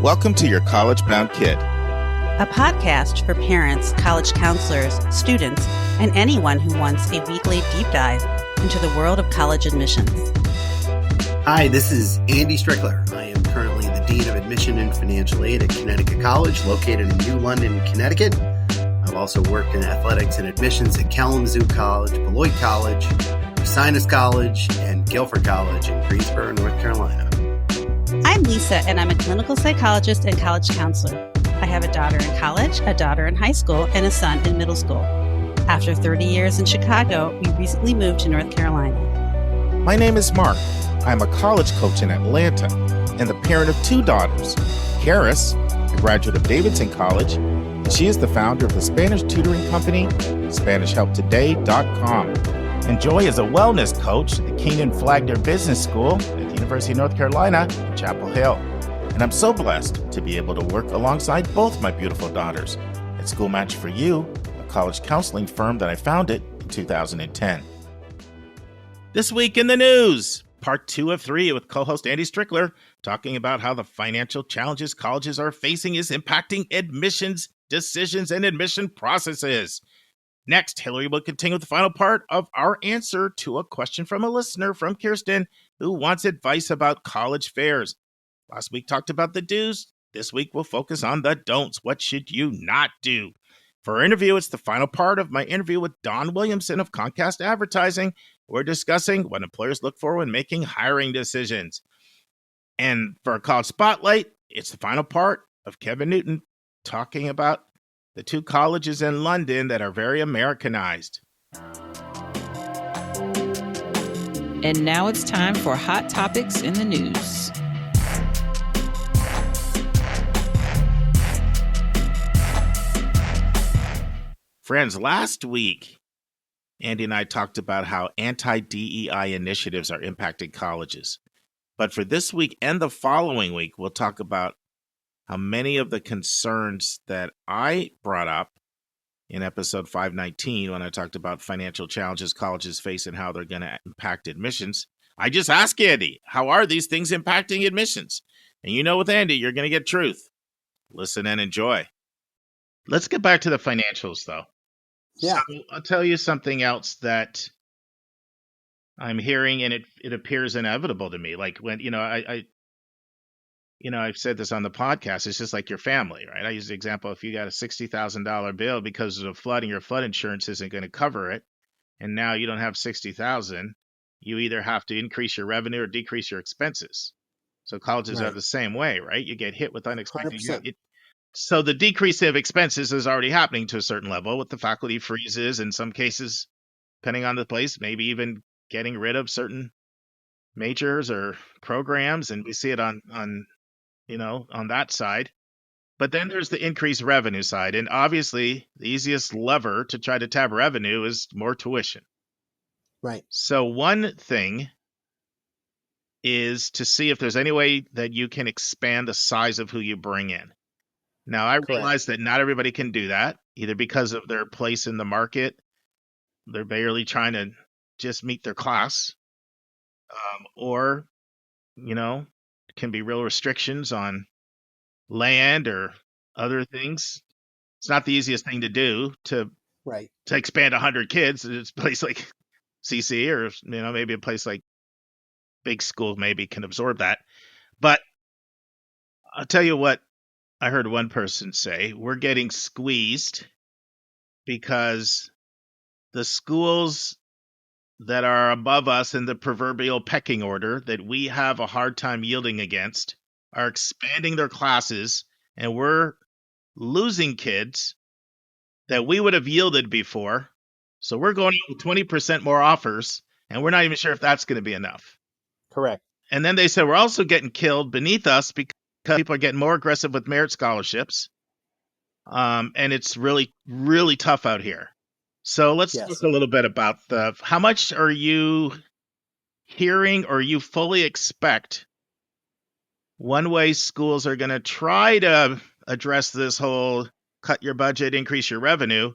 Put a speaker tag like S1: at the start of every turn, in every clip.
S1: Welcome to Your College Bound Kid,
S2: a podcast for parents, college counselors, students, and anyone who wants a weekly deep dive into the world of college admissions.
S3: Hi, this is Andy Strickler. I am currently the Dean of Admission and Financial Aid at Connecticut College, located in New London, Connecticut. I've also worked in athletics and admissions at Kalamazoo College, Beloit College, Sinus College, and Guilford College in Greensboro, North Carolina.
S2: I'm Lisa, and I'm a clinical psychologist and college counselor. I have a daughter in college, a daughter in high school, and a son in middle school. After 30 years in Chicago, we recently moved to North Carolina.
S1: My name is Mark. I'm a college coach in Atlanta and the parent of two daughters. Karis, a graduate of Davidson College, and she is the founder of the Spanish tutoring company, SpanishHelpToday.com. And Joy is a wellness coach at the Keenan Flagler Business School at the University of North Carolina in Chapel Hill. And I'm so blessed to be able to work alongside both my beautiful daughters at School Match for You, a college counseling firm that I founded in 2010. This week in the news, part 2 of 3 with co-host Andy Strickler, talking about how the financial challenges colleges are facing is impacting admissions decisions and admission processes. Next, Hillary will continue with the final part of our answer to a question from a listener from Kirsten who wants advice about college fairs. Last week talked about the do's. This week we'll focus on the don'ts. What should you not do? For our interview, it's the final part of my interview with Don Williamson of Comcast Advertising. We're discussing what employers look for when making hiring decisions. And for our college spotlight, it's the final part of Kevin Newton talking about the two colleges in London that are very Americanized.
S4: And now it's time for Hot Topics in the News.
S1: Friends, last week, Andy and I talked about how anti-DEI initiatives are impacting colleges. But for this week and the following week, we'll talk about how many of the concerns that I brought up in episode 519 when I talked about financial challenges colleges face and how they're going to impact admissions. I just asked Andy, how are these things impacting admissions? And you know with Andy, you're going to get truth. Listen and enjoy. Let's get back to the financials, though.
S3: Yeah.
S1: So I'll tell you something else that I'm hearing, and it appears inevitable to me. Like when, I've said this on the podcast, it's just like your family, right? I use the example, if you got a $60,000 bill because of the flood and your flood insurance isn't going to cover it, and now you don't have $60,000, you either have to increase your revenue or decrease your expenses. So colleges are the same way, right? You get hit with unexpected. So the decrease of expenses is already happening to a certain level with the faculty freezes, in some cases, depending on the place, maybe even getting rid of certain majors or programs, and we see it on that side. But then there's the increased revenue side. And obviously, the easiest lever to try to tap revenue is more tuition.
S3: Right.
S1: So one thing is to see if there's any way that you can expand the size of who you bring in. Now, I realize that not everybody can do that, either because of their place in the market. They're barely trying to just meet their class, or, can be real restrictions on land or other things. It's not the easiest thing to do to expand 100 kids. It's a place like CC or, maybe a place like big school maybe can absorb that. But I'll tell you what I heard one person say, we're getting squeezed because the schools that are above us in the proverbial pecking order that we have a hard time yielding against are expanding their classes, and we're losing kids that we would have yielded before. So we're going with 20% more offers, and we're not even sure if that's going to be enough.
S3: Correct.
S1: And then they said we're also getting killed beneath us because people are getting more aggressive with merit scholarships. And it's really, really tough out here. So let's talk a little bit about how much are you hearing or you fully expect one way schools are going to try to address this whole cut your budget, increase your revenue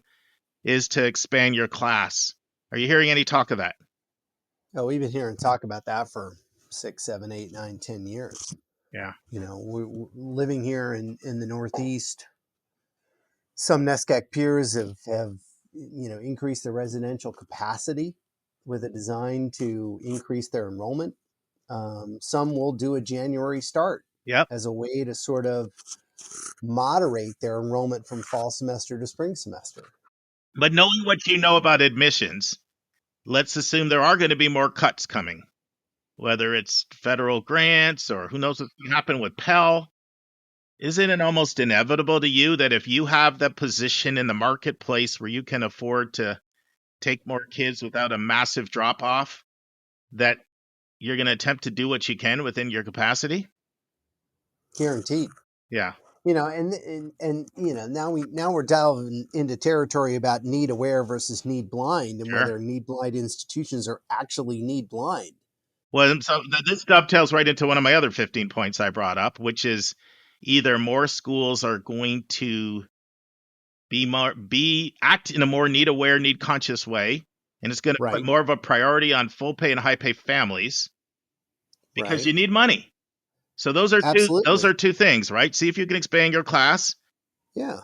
S1: is to expand your class. Are you hearing any talk of that?
S3: Oh, we've been hearing talk about that for 6, 7, 8, 9, 10 years.
S1: Yeah.
S3: We're living here in the Northeast. Some NESCAC peers have increased their residential capacity with a design to increase their enrollment. Some will do a January start
S1: Yep.
S3: as a way to sort of moderate their enrollment from fall semester to spring semester.
S1: But knowing what you know about admissions, let's assume there are going to be more cuts coming, whether it's federal grants or who knows what's going to happen with Pell. Isn't it almost inevitable to you that if you have the position in the marketplace where you can afford to take more kids without a massive drop off, that you're going to attempt to do what you can within your capacity?
S3: Guaranteed.
S1: Yeah.
S3: And now we're delving into territory about need aware versus need blind, and
S1: Sure.
S3: whether need blind institutions are actually need blind.
S1: Well, so this dovetails right into one of my other 15 points I brought up, which is either more schools are going to act in a more need aware, need conscious way, and it's going to put more of a priority on full pay and high pay families because you need money. So those are two things, right? See if you can expand your class.
S3: Yeah.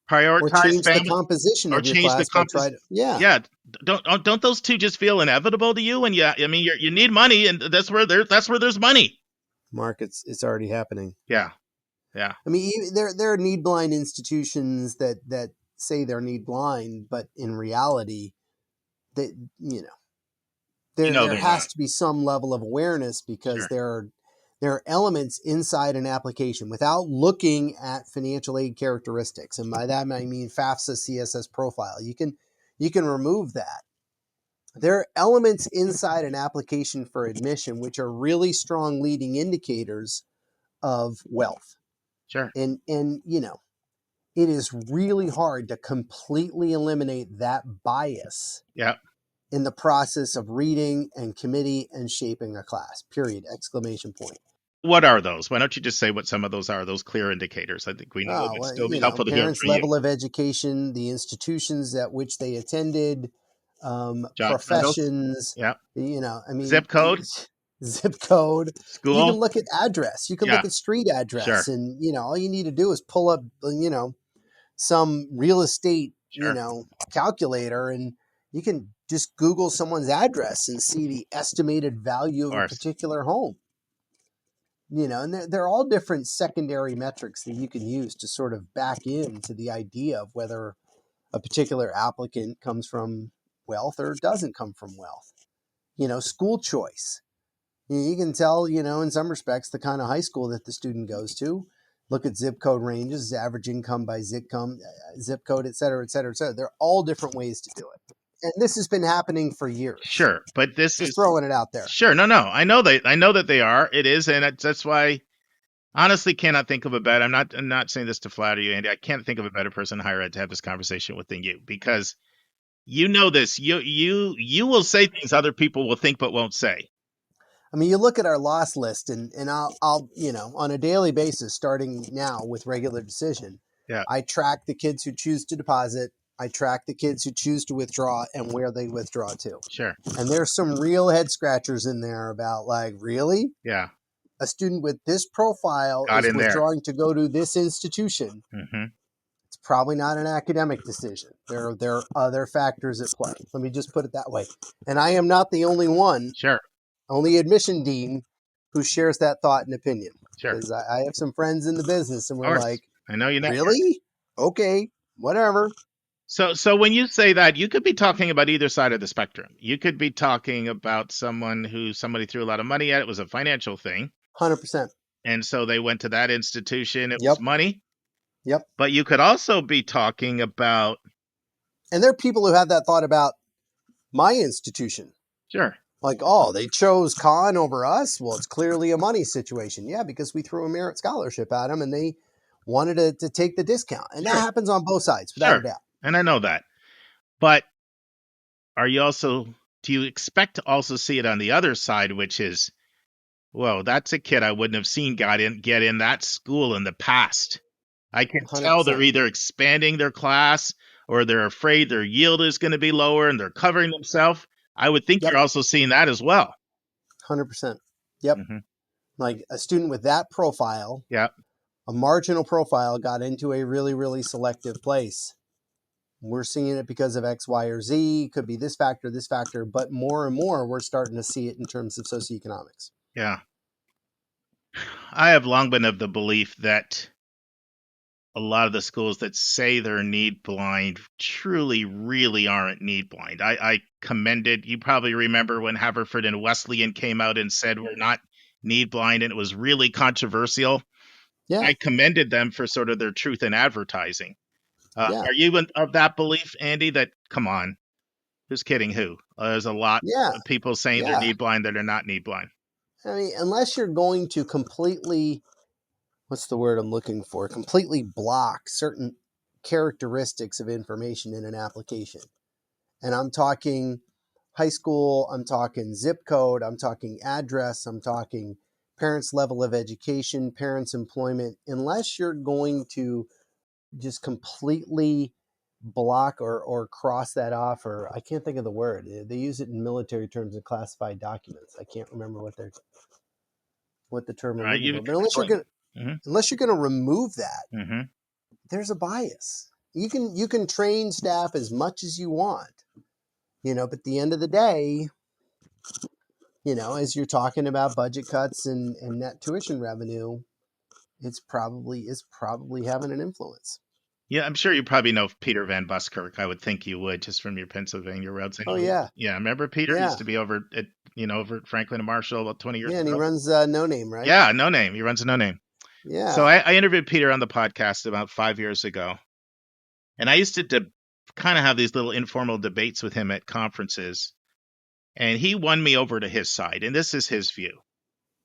S1: Prioritize
S3: or change the composition of your class.
S1: Yeah. Don't those two just feel inevitable to you? And you need money, and that's where there's money.
S3: Mark, it's already happening.
S1: Yeah.
S3: I mean, there are need blind institutions that say they're need blind, but in reality, there has to be some level of awareness because there are elements inside an application without looking at financial aid characteristics. And by that, I mean FAFSA CSS profile. You can remove that. There are elements inside an application for admission which are really strong leading indicators of wealth.
S1: Sure.
S3: And it is really hard to completely eliminate that bias.
S1: Yeah.
S3: In the process of reading and committee and shaping a class, period, !
S1: What are those? Why don't you just say what some of those are, those clear indicators? I think we know it'd still be helpful to hear
S3: parents' level of education, the institutions at which they attended, professions,
S1: zip code, school.
S3: You can look at address. You can look at street address.
S1: Sure.
S3: And, all you need to do is pull up, some real estate, calculator, and you can just Google someone's address and see the estimated value of a particular home. And they're all different secondary metrics that you can use to sort of back into the idea of whether a particular applicant comes from wealth or doesn't come from wealth. School choice. You can tell, in some respects, the kind of high school that the student goes to. Look at zip code ranges, average income by zip code, et cetera, et cetera, et cetera. There are all different ways to do it. And this has been happening for years.
S1: Sure, but this is
S3: throwing it out there.
S1: Sure, no, I know that they are. It is, and that's why. Honestly, cannot think of a better. I'm not saying this to flatter you, Andy. I can't think of a better person in higher ed to have this conversation with than you, because you know this. You will say things other people will think but won't say.
S3: I mean, you look at our loss list, and I'll on a daily basis, starting now with regular decision.
S1: Yeah.
S3: I track the kids who choose to deposit. I track the kids who choose to withdraw and where they withdraw to.
S1: Sure.
S3: And there's some real head scratchers in there about really?
S1: Yeah.
S3: A student with this profile is withdrawing to go to this institution.
S1: Mm-hmm.
S3: It's probably not an academic decision. There are other factors at play. Let me just put it that way. And I am not the only one.
S1: Sure.
S3: Only admission dean who shares that thought and opinion.
S1: Sure.
S3: Because I have some friends in the business and we're like,
S1: I know you know.
S3: Really? Okay, whatever.
S1: So when you say that, you could be talking about either side of the spectrum. You could be talking about somebody threw a lot of money at. It was a financial thing.
S3: 100%.
S1: And so they went to that institution. It was money.
S3: Yep.
S1: But you could also be talking about.
S3: And there are people who have that thought about my institution.
S1: Sure.
S3: Like, they chose Khan over us. Well, it's clearly a money situation. Yeah, because we threw a merit scholarship at them and they wanted to take the discount. And that happens on both sides, without a doubt.
S1: And I know that. But do you expect to also see it on the other side, which is, whoa, that's a kid I wouldn't have seen get in that school in the past. I can 100%. Tell they're either expanding their class or they're afraid their yield is going to be lower and they're covering themselves. I would think you're also seeing that as well.
S3: 100%. Yep.
S1: Mm-hmm.
S3: Like a student with that profile,
S1: Yeah.
S3: a marginal profile, got into a really, really selective place. We're seeing it because of X, Y, or Z. Could be this factor, but more and more we're starting to see it in terms of socioeconomics.
S1: Yeah. I have long been of the belief that a lot of the schools that say they're need blind truly really aren't need blind. I commended, you probably remember when Haverford and Wesleyan came out and said we're not need blind, and it was really controversial.
S3: Yeah.
S1: I commended them for sort of their truth in advertising.
S3: Yeah.
S1: Are you of that belief, Andy, that, come on, who's kidding who? There's a lot
S3: Yeah.
S1: of people saying they're need blind that are not need blind.
S3: I mean, unless you're going to completely, what's the word I'm looking for? Completely block certain characteristics of information in an application. And I'm talking high school, I'm talking zip code, I'm talking address, I'm talking parents' level of education, parents' employment. Unless you're going to just completely block or cross that off, or I can't think of the word. They use it in military terms of classified documents. I can't remember what the term I'm looking for. But unless you're gonna remove that, there's a bias. You can train staff as much as you want, but at the end of the day, as you're talking about budget cuts and net tuition revenue, it's probably having an influence.
S1: Yeah, I'm sure you probably know Peter Van Buskirk. I would think you would, just from your Pennsylvania roads.
S3: Oh yeah.
S1: Yeah, remember Peter used to be over at Franklin and Marshall about 20 years ago.
S3: Yeah, and he runs No Name, right?
S1: Yeah, No Name. He runs a No Name.
S3: Yeah.
S1: So I interviewed Peter on the podcast about 5 years ago. And I used to kind of have these little informal debates with him at conferences. And he won me over to his side. And this is his view.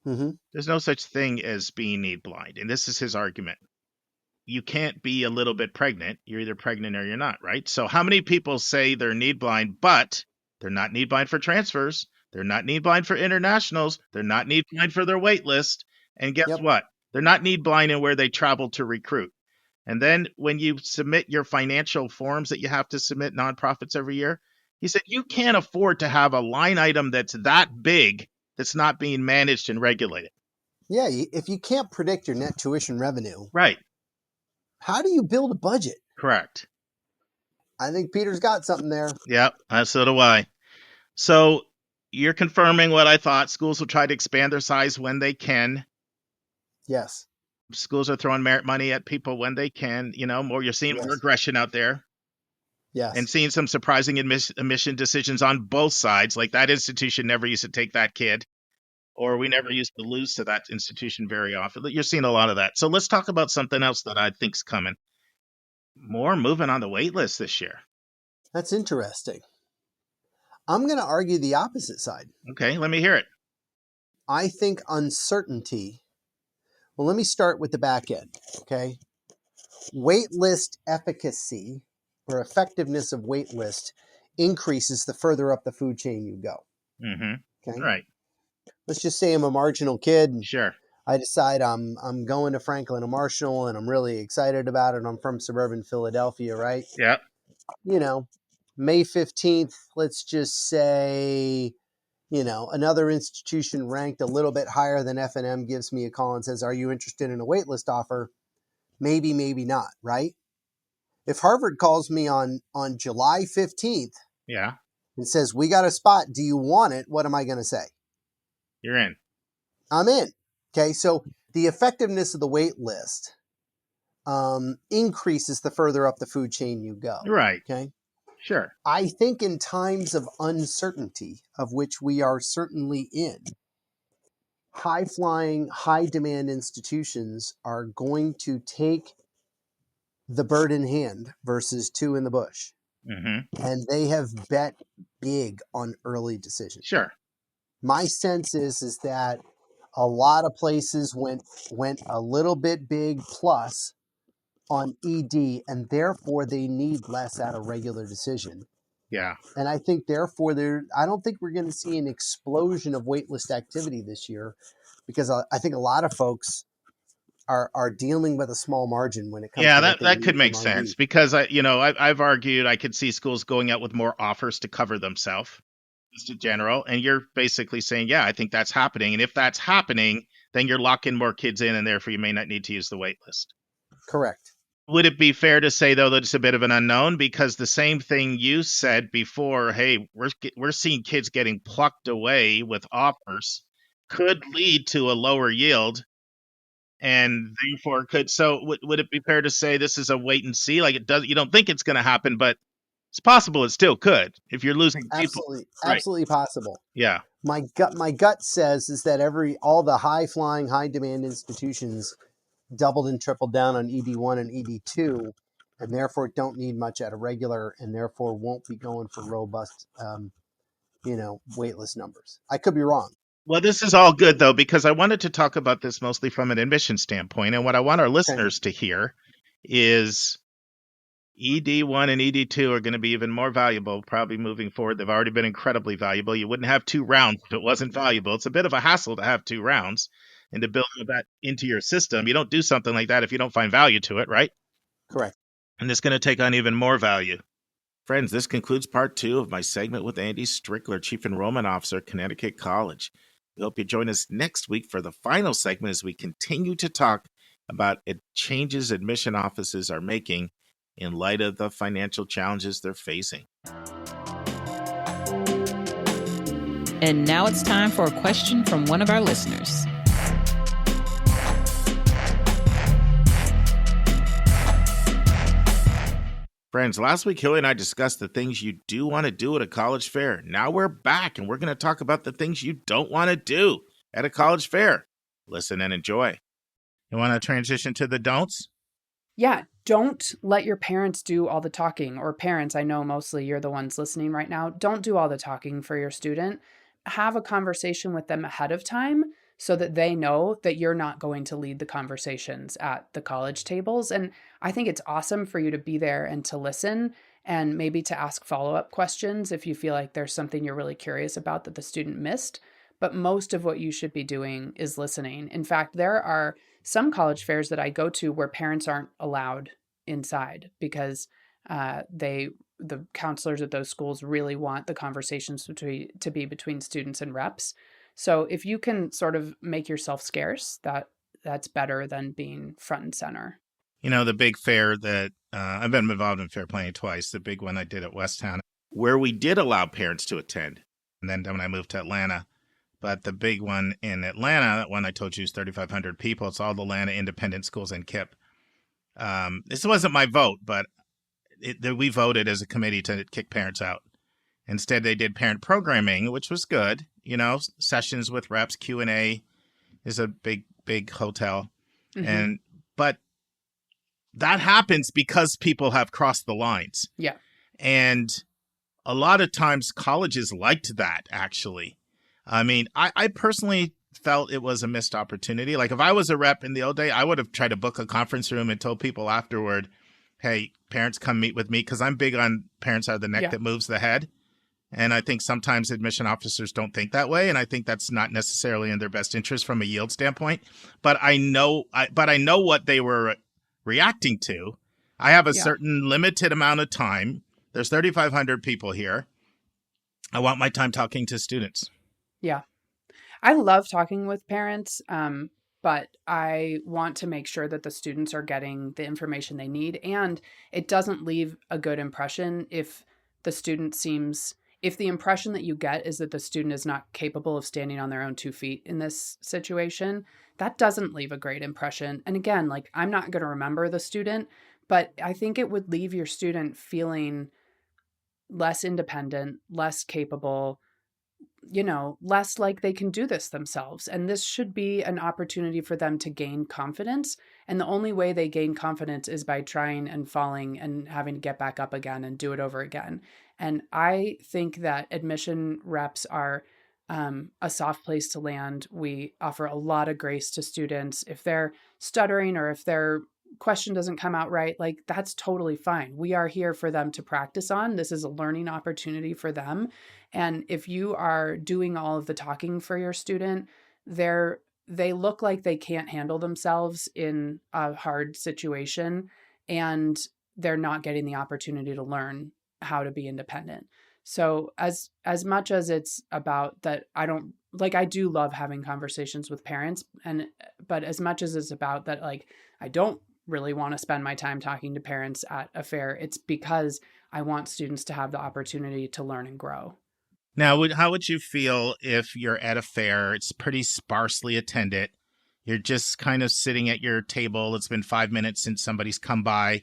S1: There's no such thing as being need blind. And this is his argument. You can't be a little bit pregnant. You're either pregnant or you're not, right? So how many people say they're need blind, but they're not need blind for transfers? They're not need blind for internationals. They're not need blind for their wait list. And guess what? They're not need blind in where they travel to recruit. And then when you submit your financial forms that you have to submit nonprofits every year, he said, you can't afford to have a line item that's that big that's not being managed and regulated.
S3: Yeah, if you can't predict your net tuition revenue,
S1: right?
S3: How do you build a budget?
S1: Correct.
S3: I think Peter's got something there.
S1: Yep, so do I. So you're confirming what I thought. Schools will try to expand their size when they can.
S3: Yes.
S1: Schools are throwing merit money at people when they can. You're seeing more aggression out there.
S3: Yes.
S1: And seeing some surprising admission decisions on both sides. Like that institution never used to take that kid, or we never used to lose to that institution very often. You're seeing a lot of that. So let's talk about something else that I think's coming. More moving on the wait list this year.
S3: That's interesting. I'm going to argue the opposite side.
S1: Okay, let me hear it.
S3: I think uncertainty. Well, let me start with the back end, okay? Wait list efficacy or effectiveness of wait list increases the further up the food chain you go. Okay.
S1: Right.
S3: Let's just say I'm a marginal kid.
S1: Sure.
S3: I decide I'm going to Franklin and Marshall, and I'm really excited about it. I'm from suburban Philadelphia, right?
S1: Yeah.
S3: May 15th, let's just say, another institution ranked a little bit higher than F&M gives me a call and says, are you interested in a waitlist offer? Maybe, maybe not, right? If Harvard calls me on July 15th and says, we got a spot, do you want it? What am I going to say?
S1: You're in.
S3: I'm in. Okay, so the effectiveness of the wait list increases the further up the food chain you go.
S1: Right.
S3: Okay.
S1: Sure.
S3: I think in times of uncertainty, of which we are certainly in, high-flying, high-demand institutions are going to take the bird in hand versus two in the bush. And they have bet big on early decisions.
S1: Sure.
S3: My sense is that a lot of places went a little bit big plus on ED, and therefore they need less at a regular decision.
S1: Yeah.
S3: And I think therefore I don't think we're going to see an explosion of waitlist activity this year, because I think a lot of folks are dealing with a small margin when it comes to
S1: that could make sense, because I've argued I could see schools going out with more offers to cover themselves just in general, and you're basically saying, yeah, I think that's happening. And if that's happening, then you're locking more kids in, and therefore you may not need to use the wait list.
S3: Correct.
S1: Would it be fair to say, though, that it's a bit of an unknown? Because the same thing you said before, hey, we're seeing kids getting plucked away with offers, could lead to a lower yield, and therefore could. So would it be fair to say this is a wait and see? Like, you don't think it's going to happen, but it's possible it still could if you're losing people.
S3: Absolutely possible.
S1: Yeah.
S3: My gut says is that all the high flying, high demand institutions doubled and tripled down on ED1 and ED2, and therefore don't need much at a regular, and therefore won't be going for robust, waitlist numbers. I could be wrong.
S1: Well, this is all good, though, because I wanted to talk about this mostly from an admission standpoint. And what I want our listeners to hear is ED1 and ED2 are going to be even more valuable probably moving forward. They've already been incredibly valuable. You wouldn't have 2 rounds if it wasn't valuable. It's a bit of a hassle to have 2 rounds and to build that into your system. You don't do something like that if you don't find value to it, right?
S3: Correct.
S1: And it's going to take on even more value. Friends, this concludes part 2 of my segment with Andy Strickler, Chief Enrollment Officer at Connecticut College. We hope you join us next week for the final segment as we continue to talk about changes admission offices are making in light of the financial challenges they're facing.
S4: And now it's time for a question from one of our listeners.
S1: Friends, last week, Hilly and I discussed the things you do want to do at a college fair. Now we're back, and we're going to talk about the things you don't want to do at a college fair. Listen and enjoy. You want to transition to the don'ts?
S5: Yeah, don't let your parents do all the talking. Or parents, I know mostly you're the ones listening right now. Don't do all the talking for your student. Have a conversation with them ahead of time so that they know that you're not going to lead the conversations at the college tables. And I think it's awesome for you to be there and to listen and maybe to ask follow-up questions if you feel like there's something you're really curious about that the student missed. But most of what you should be doing is listening. In fact, there are some college fairs that I go to where parents aren't allowed inside because the counselors at those schools really want the conversations to be between students and reps. So if you can sort of make yourself scarce, that's better than being front and center.
S1: You know, the big fair that I've been involved in fair planning twice, the big one I did at Westtown, where we did allow parents to attend. And then when I moved to Atlanta, but the big one in Atlanta, that one I told you is 3,500 people. It's all the Atlanta independent schools and KIPP. This wasn't my vote, but we voted as a committee to kick parents out. Instead, they did parent programming, which was good. You know, sessions with reps, Q&A is a big hotel.
S5: Mm-hmm.
S1: But that happens because people have crossed the lines.
S5: Yeah.
S1: And a lot of times colleges liked that, actually. I mean, I personally felt it was a missed opportunity. Like if I was a rep in the old day, I would have tried to book a conference room and told people afterward, hey, parents, come meet with me, because I'm big on parents are the neck that moves the head. And I think sometimes admission officers don't think that way. And I think that's not necessarily in their best interest from a yield standpoint. But I know what they were reacting to. I have a certain limited amount of time. There's 3,500 people here. I want my time talking to students.
S5: Yeah. I love talking with parents, but I want to make sure that the students are getting the information they need. And it doesn't leave a good impression if the impression that you get is that the student is not capable of standing on their own 2 feet in this situation, that doesn't leave a great impression. And again, like I'm not going to remember the student, but I think it would leave your student feeling less independent, less capable, less like they can do this themselves. And this should be an opportunity for them to gain confidence. And the only way they gain confidence is by trying and falling and having to get back up again and do it over again. And I think that admission reps are a soft place to land. We offer a lot of grace to students. If they're stuttering or if their question doesn't come out right, like that's totally fine. We are here for them to practice on. This is a learning opportunity for them. And if you are doing all of the talking for your student, they look like they can't handle themselves in a hard situation, and they're not getting the opportunity to learn how to be independent. So as much as it's about that, I do love having conversations with parents, but as much as it's about that, like, I don't really want to spend my time talking to parents at a fair, it's because I want students to have the opportunity to learn and grow.
S1: Now, how would you feel if you're at a fair, it's pretty sparsely attended, you're just kind of sitting at your table, it's been 5 minutes since somebody's come by,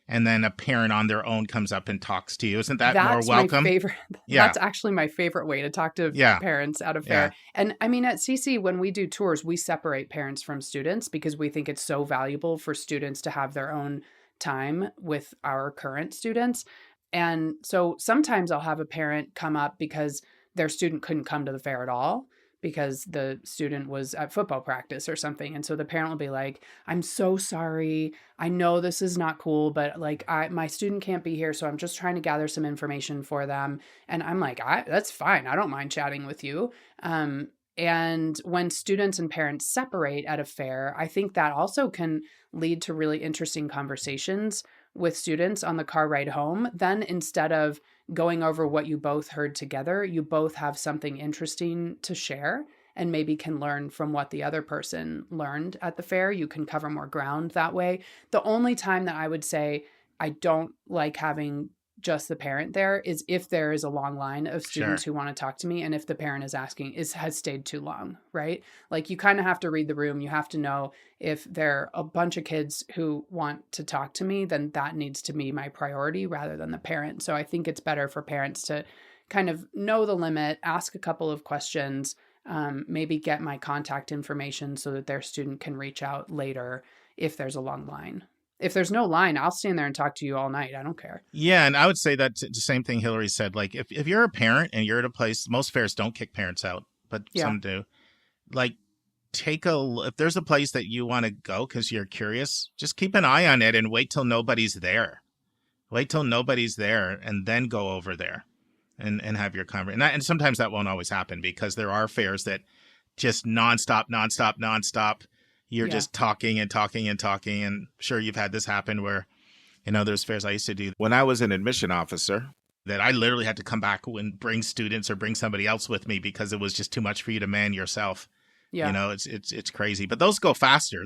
S1: and then a parent on their own comes up and talks to you? Isn't that more welcome?
S5: My favorite.
S1: Yeah.
S5: That's actually my favorite way to talk to parents at a fair.
S1: Yeah.
S5: And I mean, at CC, when we do tours, we separate parents from students because we think it's so valuable for students to have their own time with our current students. And so sometimes I'll have a parent come up because their student couldn't come to the fair at all, because the student was at football practice or something. And so the parent will be like, I'm so sorry. I know this is not cool, but like my student can't be here. So I'm just trying to gather some information for them. And I'm like, that's fine. I don't mind chatting with you. And when students and parents separate at a fair, I think that also can lead to really interesting conversations with students on the car ride home. Then instead of going over what you both heard together, you both have something interesting to share and maybe can learn from what the other person learned at the fair. You can cover more ground that way. The only time that I would say I don't like having just the parent there is if there is a long line of students who want to talk to me, and if the parent is asking has stayed too long, right? Like, you kind of have to read the room. You have to know if there are a bunch of kids who want to talk to me, then that needs to be my priority rather than the parent. So I think it's better for parents to kind of know the limit, ask a couple of questions, maybe get my contact information so that their student can reach out later if there's a long line. If there's no line, I'll stand there and talk to you all night. I don't care.
S1: Yeah, and I would say that's the same thing Hillary said. Like, if you're a parent and you're at a place, most fairs don't kick parents out, but some do. Like, if there's a place that you want to go because you're curious, just keep an eye on it and wait till nobody's there. Wait till nobody's there and then go over there and have your conversation. And sometimes that won't always happen because there are fairs that just nonstop. You're just talking and talking and talking. And sure, you've had this happen where, there's fairs I used to do when I was an admission officer that I literally had to come back and bring students or bring somebody else with me because it was just too much for you to man yourself. Yeah. It's crazy. But those go faster.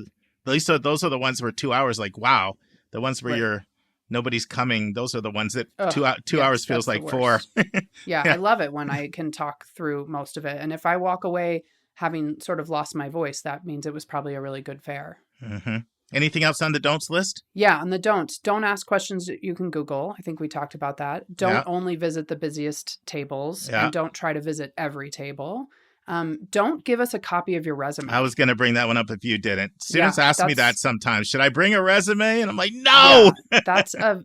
S1: At least those are the ones where 2 hours, like, wow. The ones where nobody's coming, those are the ones that 2 hours feels like 4.
S5: Yeah, I love it when I can talk through most of it. And if I walk away having sort of lost my voice, that means it was probably a really good fair.
S1: Mm-hmm. Anything else on the don'ts list?
S5: Yeah, on the don'ts. Don't ask questions that you can Google. I think we talked about that. Don't only visit the busiest tables, and don't try to visit every table. Don't give us a copy of your resume.
S1: I was going to bring that one up if you didn't. Students ask me that sometimes. Should I bring a resume? And I'm like, no!
S5: Yeah, that's a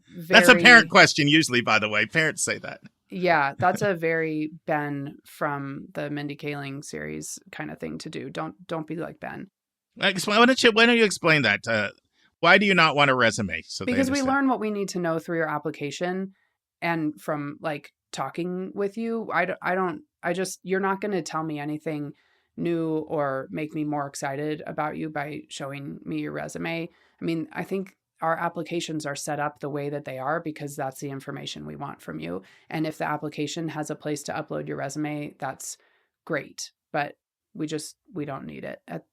S1: parent question usually, by the way. Parents say that.
S5: Yeah, that's a very Ben from the Mindy Kaling series kind of thing to do. Don't be like Ben.
S1: Why don't you explain that? Why do you not want a resume?
S5: Because we learn what we need to know through your application, and from like talking with you. You're not going to tell me anything new or make me more excited about you by showing me your resume. I mean, I think our applications are set up the way that they are because that's the information we want from you. And if the application has a place to upload your resume, that's great. But we don't need it at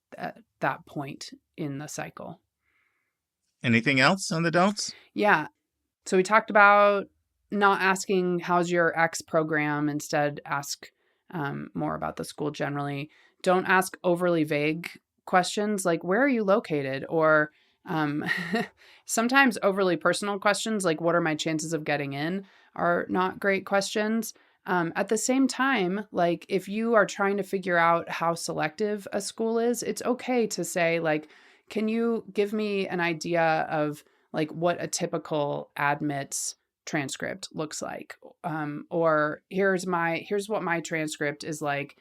S5: that point in the cycle.
S1: Anything else on the don'ts?
S5: Yeah. So we talked about not asking, how's your X program? Instead, ask more about the school generally. Don't ask overly vague questions like, where are you located? Or sometimes overly personal questions like, what are my chances of getting in, are not great questions. At the same time, like, if you are trying to figure out how selective a school is, it's okay to say, like, can you give me an idea of like what a typical admits transcript looks like? Or here's what my transcript is like.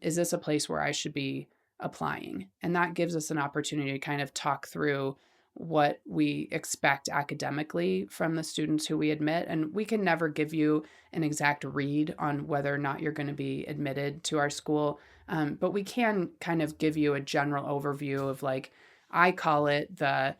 S5: Is this a place where I should be applying? And that gives us an opportunity to kind of talk through what we expect academically from the students who we admit. And we can never give you an exact read on whether or not you're going to be admitted to our school. But we can kind of give you a general overview of, like, I call it the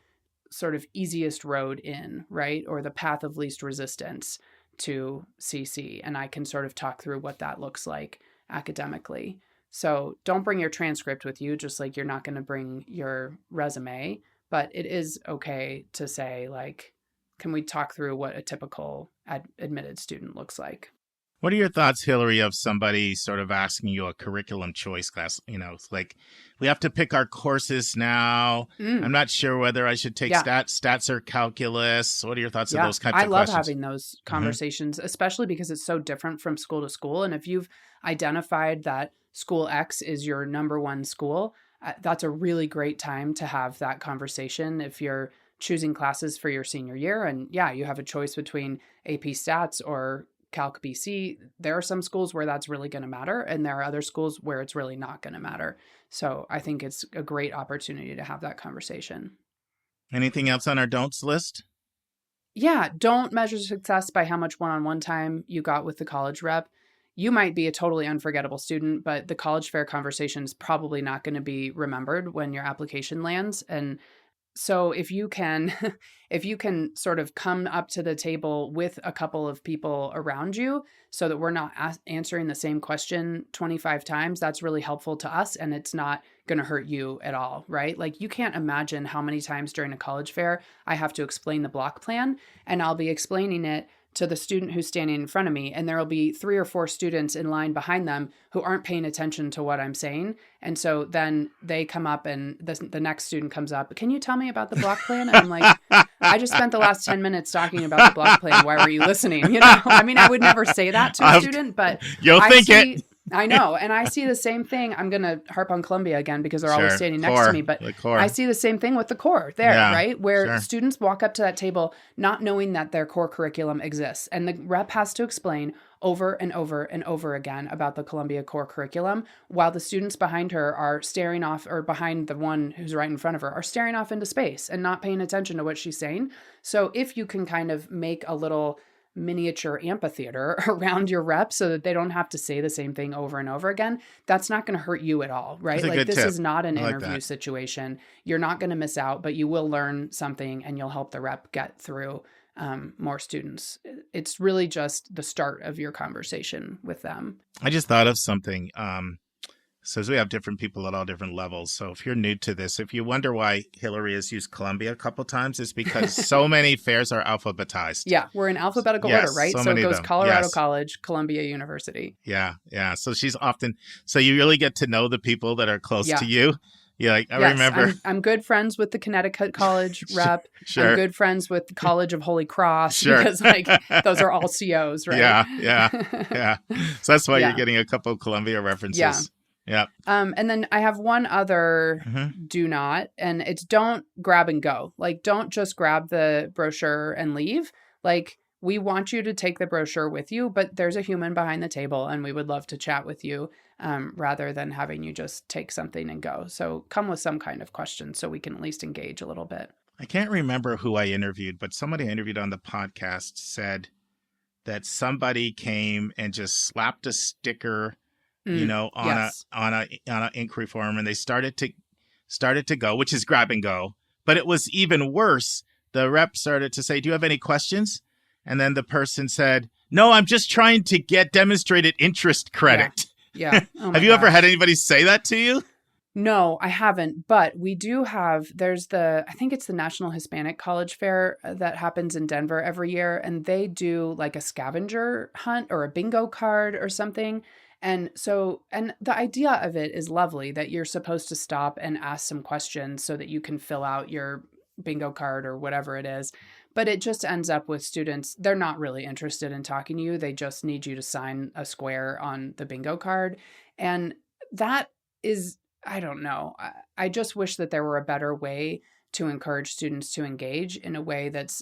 S5: sort of easiest road in, right? Or the path of least resistance to CC, and I can sort of talk through what that looks like academically. So don't bring your transcript with you, just like you're not going to bring your resume, but it is okay to say, like, can we talk through what a typical admitted student looks like?
S1: What are your thoughts, Hillary, of somebody sort of asking you a curriculum choice class? It's like, we have to pick our courses now. I'm not sure whether I should take stats or calculus. What are your thoughts of those types of questions?
S5: I love having those conversations, especially because it's so different from school to school. And if you've identified that school X is your number one school, that's a really great time to have that conversation. If you're choosing classes for your senior year and you have a choice between AP Stats or Calc BC, there are some schools where that's really going to matter, and there are other schools where it's really not going to matter. So I think it's a great opportunity to have that conversation.
S1: Anything else on our don'ts list?
S5: Yeah, don't measure success by how much one-on-one time you got with the college rep. You might be a totally unforgettable student, but the college fair conversation is probably not going to be remembered when your application lands. And so if you can sort of come up to the table with a couple of people around you so that we're not answering the same question 25 times, that's really helpful to us, and it's not going to hurt you at all, right? Like, you can't imagine how many times during a college fair I have to explain the block plan, and I'll be explaining it to the student who's standing in front of me, and there will be 3 or 4 students in line behind them who aren't paying attention to what I'm saying. And so then they come up and the next student comes up, can you tell me about the block plan? And I'm like, I just spent the last 10 minutes talking about the block plan. Why were you listening? I mean, I would never say that to a student, but
S1: you'll think it.
S5: I know. And I see the same thing. I'm going to harp on Columbia again because they're always standing next to me. But I see the same thing with the core there, right? Where students walk up to that table not knowing that their core curriculum exists. And the rep has to explain over and over and over again about the Columbia core curriculum, while the students behind her are staring off, or behind the one who's right in front of her, are staring off into space and not paying attention to what she's saying. So if you can kind of make a little miniature amphitheater around your rep so that they don't have to say the same thing over and over again, that's not going to hurt you at all, right? Like, this is not an interview situation. You're not going to miss out, but you will learn something and you'll help the rep get through more students. It's really just the start of your conversation with them.
S1: I just thought of something. So we have different people at all different levels. So if you're new to this, if you wonder why Hillary has used Columbia a couple times, it's because so many fairs are alphabetized.
S5: Yeah, we're in alphabetical order, right? So it goes Colorado College, Columbia University.
S1: Yeah. So she's often, so you really get to know the people that are close to you. Yeah, like, I remember.
S5: I'm good friends with the Connecticut College rep.
S1: Sure.
S5: I'm good friends with the College of Holy Cross because, like, those are all COs, right?
S1: Yeah. So that's why you're getting a couple of Columbia references. Yeah.
S5: And then I have one other do not, and it's don't grab and go. Like, don't just grab the brochure and leave. Like, we want you to take the brochure with you, but there's a human behind the table and we would love to chat with you rather than having you just take something and go. So come with some kind of question so we can at least engage a little bit.
S1: I can't remember who I interviewed, but somebody I interviewed on the podcast said that somebody came and just slapped a sticker on an inquiry form, and they started to go, which is grab and go. But it was even worse. The rep started to say, do you have any questions? And then the person said, no, I'm just trying to get demonstrated interest credit.
S5: Yeah. Oh,
S1: have you ever had anybody say that to you?
S5: No, I haven't. But we do have, I think it's the National Hispanic College Fair that happens in Denver every year. And they do like a scavenger hunt or a bingo card or something. And the idea of it is lovely, that you're supposed to stop and ask some questions so that you can fill out your bingo card or whatever it is. But it just ends up with students, they're not really interested in talking to you. They just need you to sign a square on the bingo card. And that is, I don't know. I just wish that there were a better way to encourage students to engage in a way that's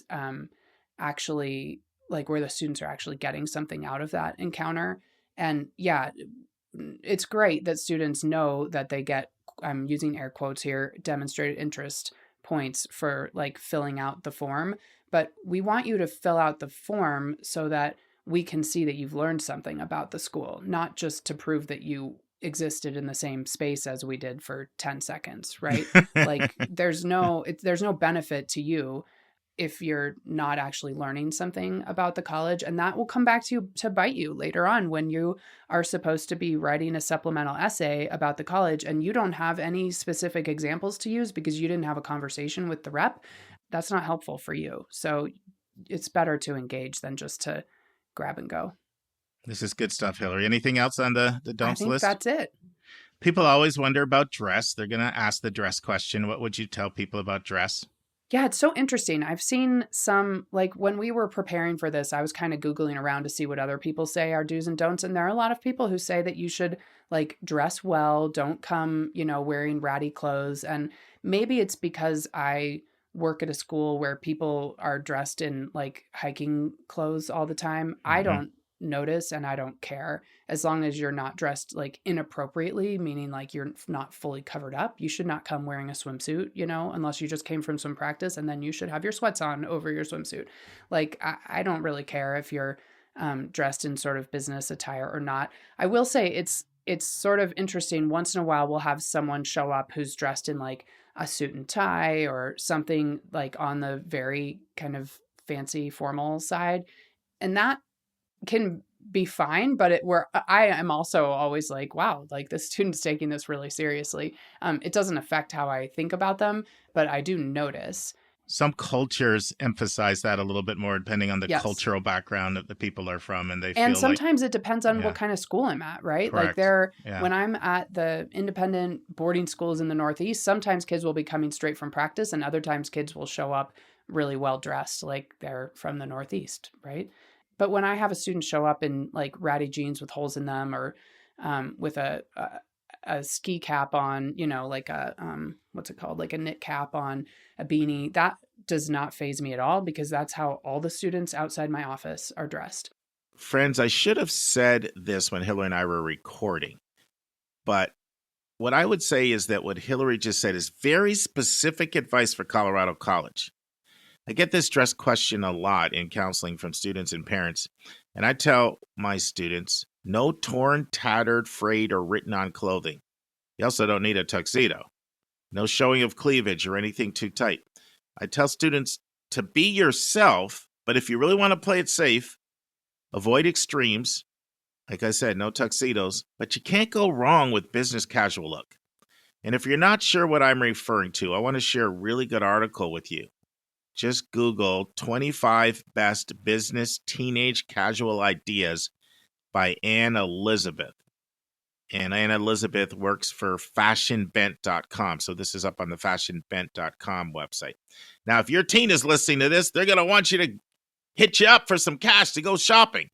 S5: actually like where the students are actually getting something out of that encounter. And yeah, it's great that students know that they get, I'm using air quotes here, demonstrated interest points for like filling out the form. But we want you to fill out the form so that we can see that you've learned something about the school, not just to prove that you existed in the same space as we did for 10 seconds, right? Like there's no benefit to you if you're not actually learning something about the college. And that will come back to bite you later on when you are supposed to be writing a supplemental essay about the college and you don't have any specific examples to use because you didn't have a conversation with the rep. That's not helpful for you. So it's better to engage than just to grab and go.
S1: This is good stuff, Hillary. Anything else on the don'ts
S5: I think
S1: list?
S5: that's it.
S1: People always wonder about dress. They're going to ask the dress question. What would you tell people about dress?
S5: Yeah, it's so interesting. I've seen some, like when we were preparing for this, I was kind of Googling around to see what other people say are do's and don'ts. And there are a lot of people who say that you should like dress well, don't come, wearing ratty clothes. And maybe it's because I work at a school where people are dressed in like hiking clothes all the time. I don't notice and I don't care as long as you're not dressed like inappropriately, meaning like you're not fully covered up. You should not come wearing a swimsuit, unless you just came from swim practice, and then you should have your sweats on over your swimsuit. Like I don't really care if you're dressed in sort of business attire or not. I will say it's sort of interesting. Once in a while we'll have someone show up who's dressed in like a suit and tie or something like on the very kind of fancy formal side, and that can be fine, but I am also always like, wow, like the student's taking this really seriously. It doesn't affect how I think about them, but I do notice.
S1: Some cultures emphasize that a little bit more depending on the cultural background that the people are from, and
S5: sometimes it depends on what kind of school I'm at, right?
S1: Correct.
S5: Like when I'm at the independent boarding schools in the Northeast, sometimes kids will be coming straight from practice, and other times kids will show up really well dressed, like they're from the Northeast, right? But when I have a student show up in like ratty jeans with holes in them, or with a ski cap on, like a what's it called, like a knit cap on, a beanie, that does not faze me at all because that's how all the students outside my office are dressed.
S1: Friends, I should have said this when Hillary and I were recording, but what I would say is that what Hillary just said is very specific advice for Colorado College. I get this dress question a lot in counseling from students and parents, and I tell my students, no torn, tattered, frayed, or written on clothing. You also don't need a tuxedo. No showing of cleavage or anything too tight. I tell students to be yourself, but if you really want to play it safe, avoid extremes. Like I said, no tuxedos, but you can't go wrong with business casual look. And if you're not sure what I'm referring to, I want to share a really good article with you. Just Google 25 Best Business Teenage Casual Ideas by Ann Elizabeth. And Ann Elizabeth works for fashionbent.com. So this is up on the fashionbent.com website. Now, if your teen is listening to this, they're going to want you to hit you up for some cash to go shopping.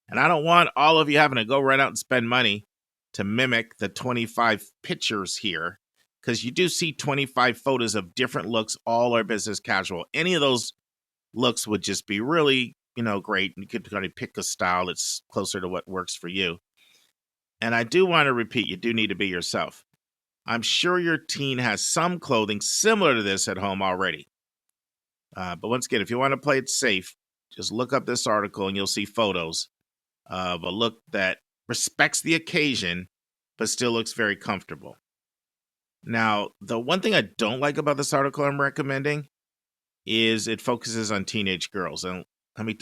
S1: And I don't want all of you having to go run out and spend money to mimic the 25 pictures here, because you do see 25 photos of different looks, all are business casual. Any of those looks would just be really, great. You could kind of pick a style that's closer to what works for you. And I do want to repeat, you do need to be yourself. I'm sure your teen has some clothing similar to this at home already. But once again, if you want to play it safe, just look up this article and you'll see photos of a look that respects the occasion, but still looks very comfortable. Now, the one thing I don't like about this article I'm recommending is it focuses on teenage girls. And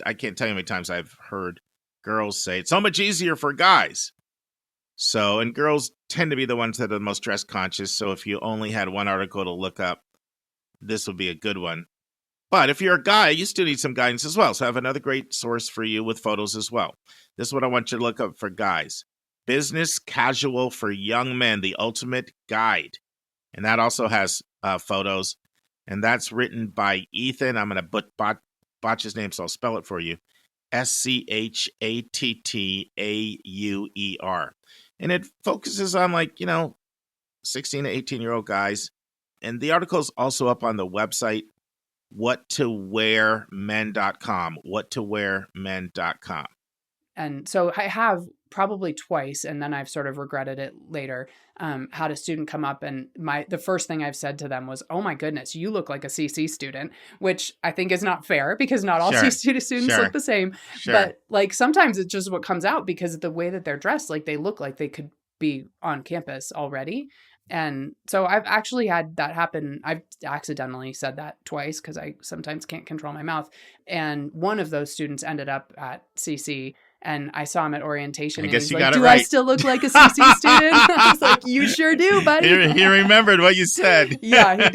S1: I can't tell you how many times I've heard girls say it's so much easier for guys. So, and girls tend to be the ones that are the most dress conscious. So if you only had one article to look up, this would be a good one. But if you're a guy, you still need some guidance as well. So I have another great source for you with photos as well. This is what I want you to look up for guys. Business Casual for Young Men, the Ultimate Guide. And that also has photos. And that's written by Ethan. I'm going to botch his name, so I'll spell it for you. Schattauer. And it focuses on 16 to 18-year-old guys. And the article is also up on the website, whattowearmen.com, whattowearmen.com.
S5: And so I have probably twice, and then I've sort of regretted it later, had a student come up and the first thing I've said to them was, oh my goodness, you look like a CC student, which I think is not fair because not all CC students look the same. But sometimes it's just what comes out because of the way that they're dressed, they look like they could be on campus already. And so I've actually had that happen. I've accidentally said that twice because I sometimes can't control my mouth. And one of those students ended up at CC, and I saw him at orientation.
S1: I
S5: And
S1: guess
S5: he's
S1: you
S5: like,
S1: got it
S5: "Do
S1: right.
S5: I still look like a CC student?" I was like, "You sure do, buddy."
S1: He remembered what you said.
S5: Yeah, he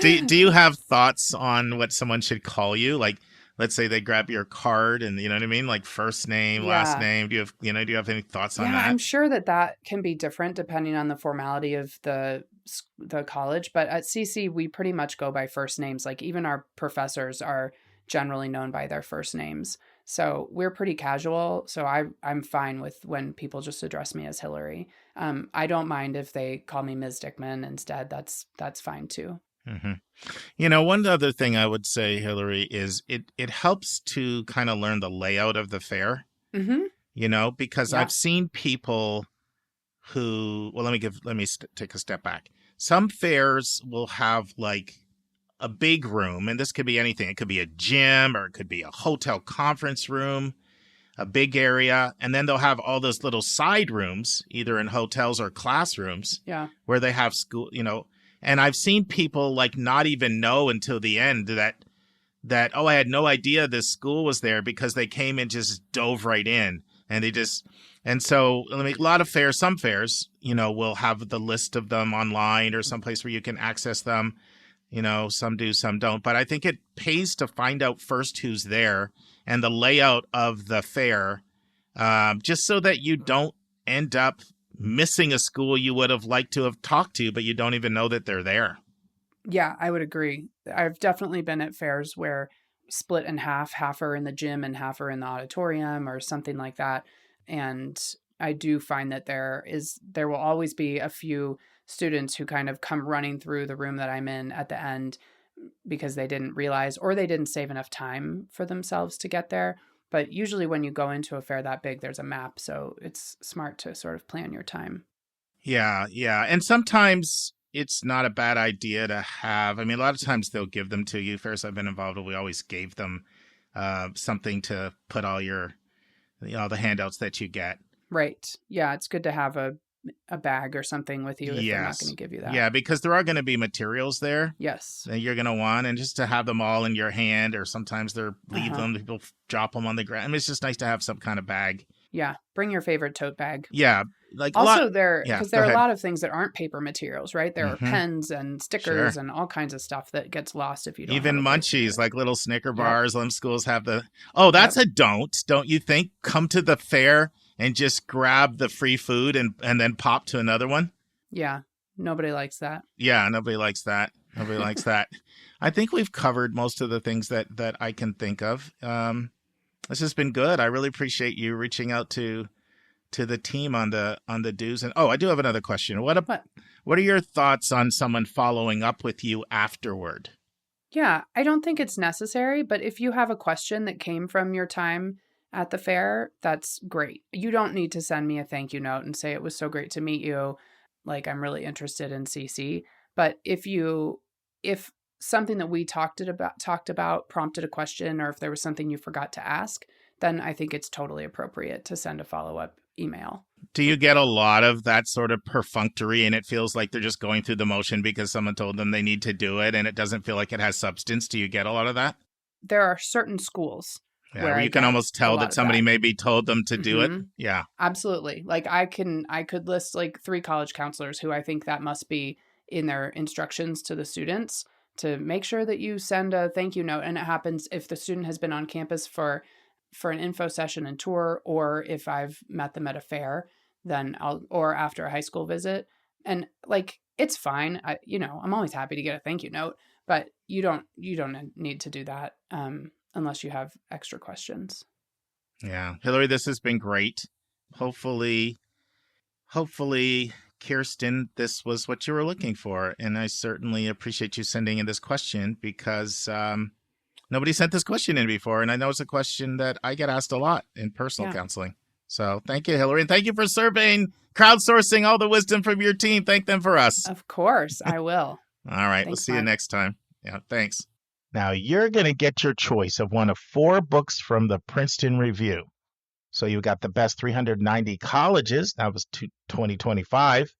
S5: did.
S1: Do you have thoughts on what someone should call you? Like, let's say they grab your card and you know what I mean? Like first name, last name. Do you have any thoughts on that?
S5: I'm sure that can be different depending on the formality of the college. But at CC, we pretty much go by first names. Like even our professors are generally known by their first names. So we're pretty casual. So I'm fine with when people just address me as Hillary. I don't mind if they call me Ms. Dickman instead. That's fine too.
S1: Mm-hmm. One other thing I would say, Hillary, is it helps to kind of learn the layout of the fair, because I've seen people who, well, let me take a step back. Some fairs will have like a big room, and this could be anything. It could be a gym or it could be a hotel conference room, a big area. And then they'll have all those little side rooms, either in hotels or classrooms, where they have school, And I've seen people like not even know until the end that I had no idea this school was there because they came and just dove right in, and so a lot of fairs, some fairs, will have the list of them online or someplace where you can access them. Some do, some don't. But I think it pays to find out first who's there and the layout of the fair, just so that you don't end up missing a school you would have liked to have talked to, but you don't even know that they're there.
S5: Yeah, I would agree. I've definitely been at fairs where split in half are in the gym and half are in the auditorium or something like that. And I do find that there will always be a few students who kind of come running through the room that I'm in at the end because they didn't realize or they didn't save enough time for themselves to get there. But usually when you go into a fair that big, there's a map. So it's smart to sort of plan your time.
S1: Yeah. And sometimes it's not a bad idea to have, a lot of times they'll give them to you. Fairs I've been involved with, we always gave them something to put all your, the handouts that you get.
S5: Right. Yeah. It's good to have a bag or something with you if they're not going to give you that.
S1: Yeah, because there are going to be materials there.
S5: Yes.
S1: That you're going to want, and just to have them all in your hand, or sometimes they're leave them, people drop them on the ground. It's just nice to have some kind of bag.
S5: Yeah, bring your favorite tote bag.
S1: Yeah, like
S5: also there are a lot of things that aren't paper materials, right? There are pens and stickers and all kinds of stuff that gets lost if you don't.
S1: Even munchies, like little Snicker bars. Some schools have the. Oh, that's a don't you think? Come to the fair and just grab the free food and then pop to another one? Yeah.
S5: Nobody likes that.
S1: Yeah, nobody likes that. Nobody likes that. I think we've covered most of the things that I can think of. This has been good. I really appreciate you reaching out to the team on the do's. And I do have another question. What are your thoughts on someone following up with you afterward?
S5: Yeah, I don't think it's necessary, but if you have a question that came from your time at the fair, that's great. You don't need to send me a thank you note and say it was so great to meet you. Like, I'm really interested in CC. But if something that we talked about prompted a question, or if there was something you forgot to ask, then I think it's totally appropriate to send a follow-up email.
S1: Do you get a lot of that sort of perfunctory, and it feels like they're just going through the motion because someone told them they need to do it, and it doesn't feel like it has substance? Do you get a lot of that?
S5: There are certain schools where
S1: you can almost tell that somebody maybe told them to do it. Yeah,
S5: absolutely. Like I could list like 3 college counselors who I think that must be in their instructions to the students to make sure that you send a thank you note. And it happens if the student has been on campus for an info session and tour, or if I've met them at a fair, then or after a high school visit. And like, it's fine. I'm always happy to get a thank you note, but you don't need to do that unless you have extra questions.
S1: Yeah. Hillary, this has been great. Hopefully, Kirsten, this was what you were looking for. And I certainly appreciate you sending in this question because nobody sent this question in before. And I know it's a question that I get asked a lot in personal counseling. So thank you, Hillary. And thank you for crowdsourcing all the wisdom from your team. Thank them for us.
S5: Of course, I will.
S1: All right. We'll see you next time. Yeah, thanks. Now, you're going to get your choice of one of 4 books from the Princeton Review. So you got the best 390 colleges. That was 2025.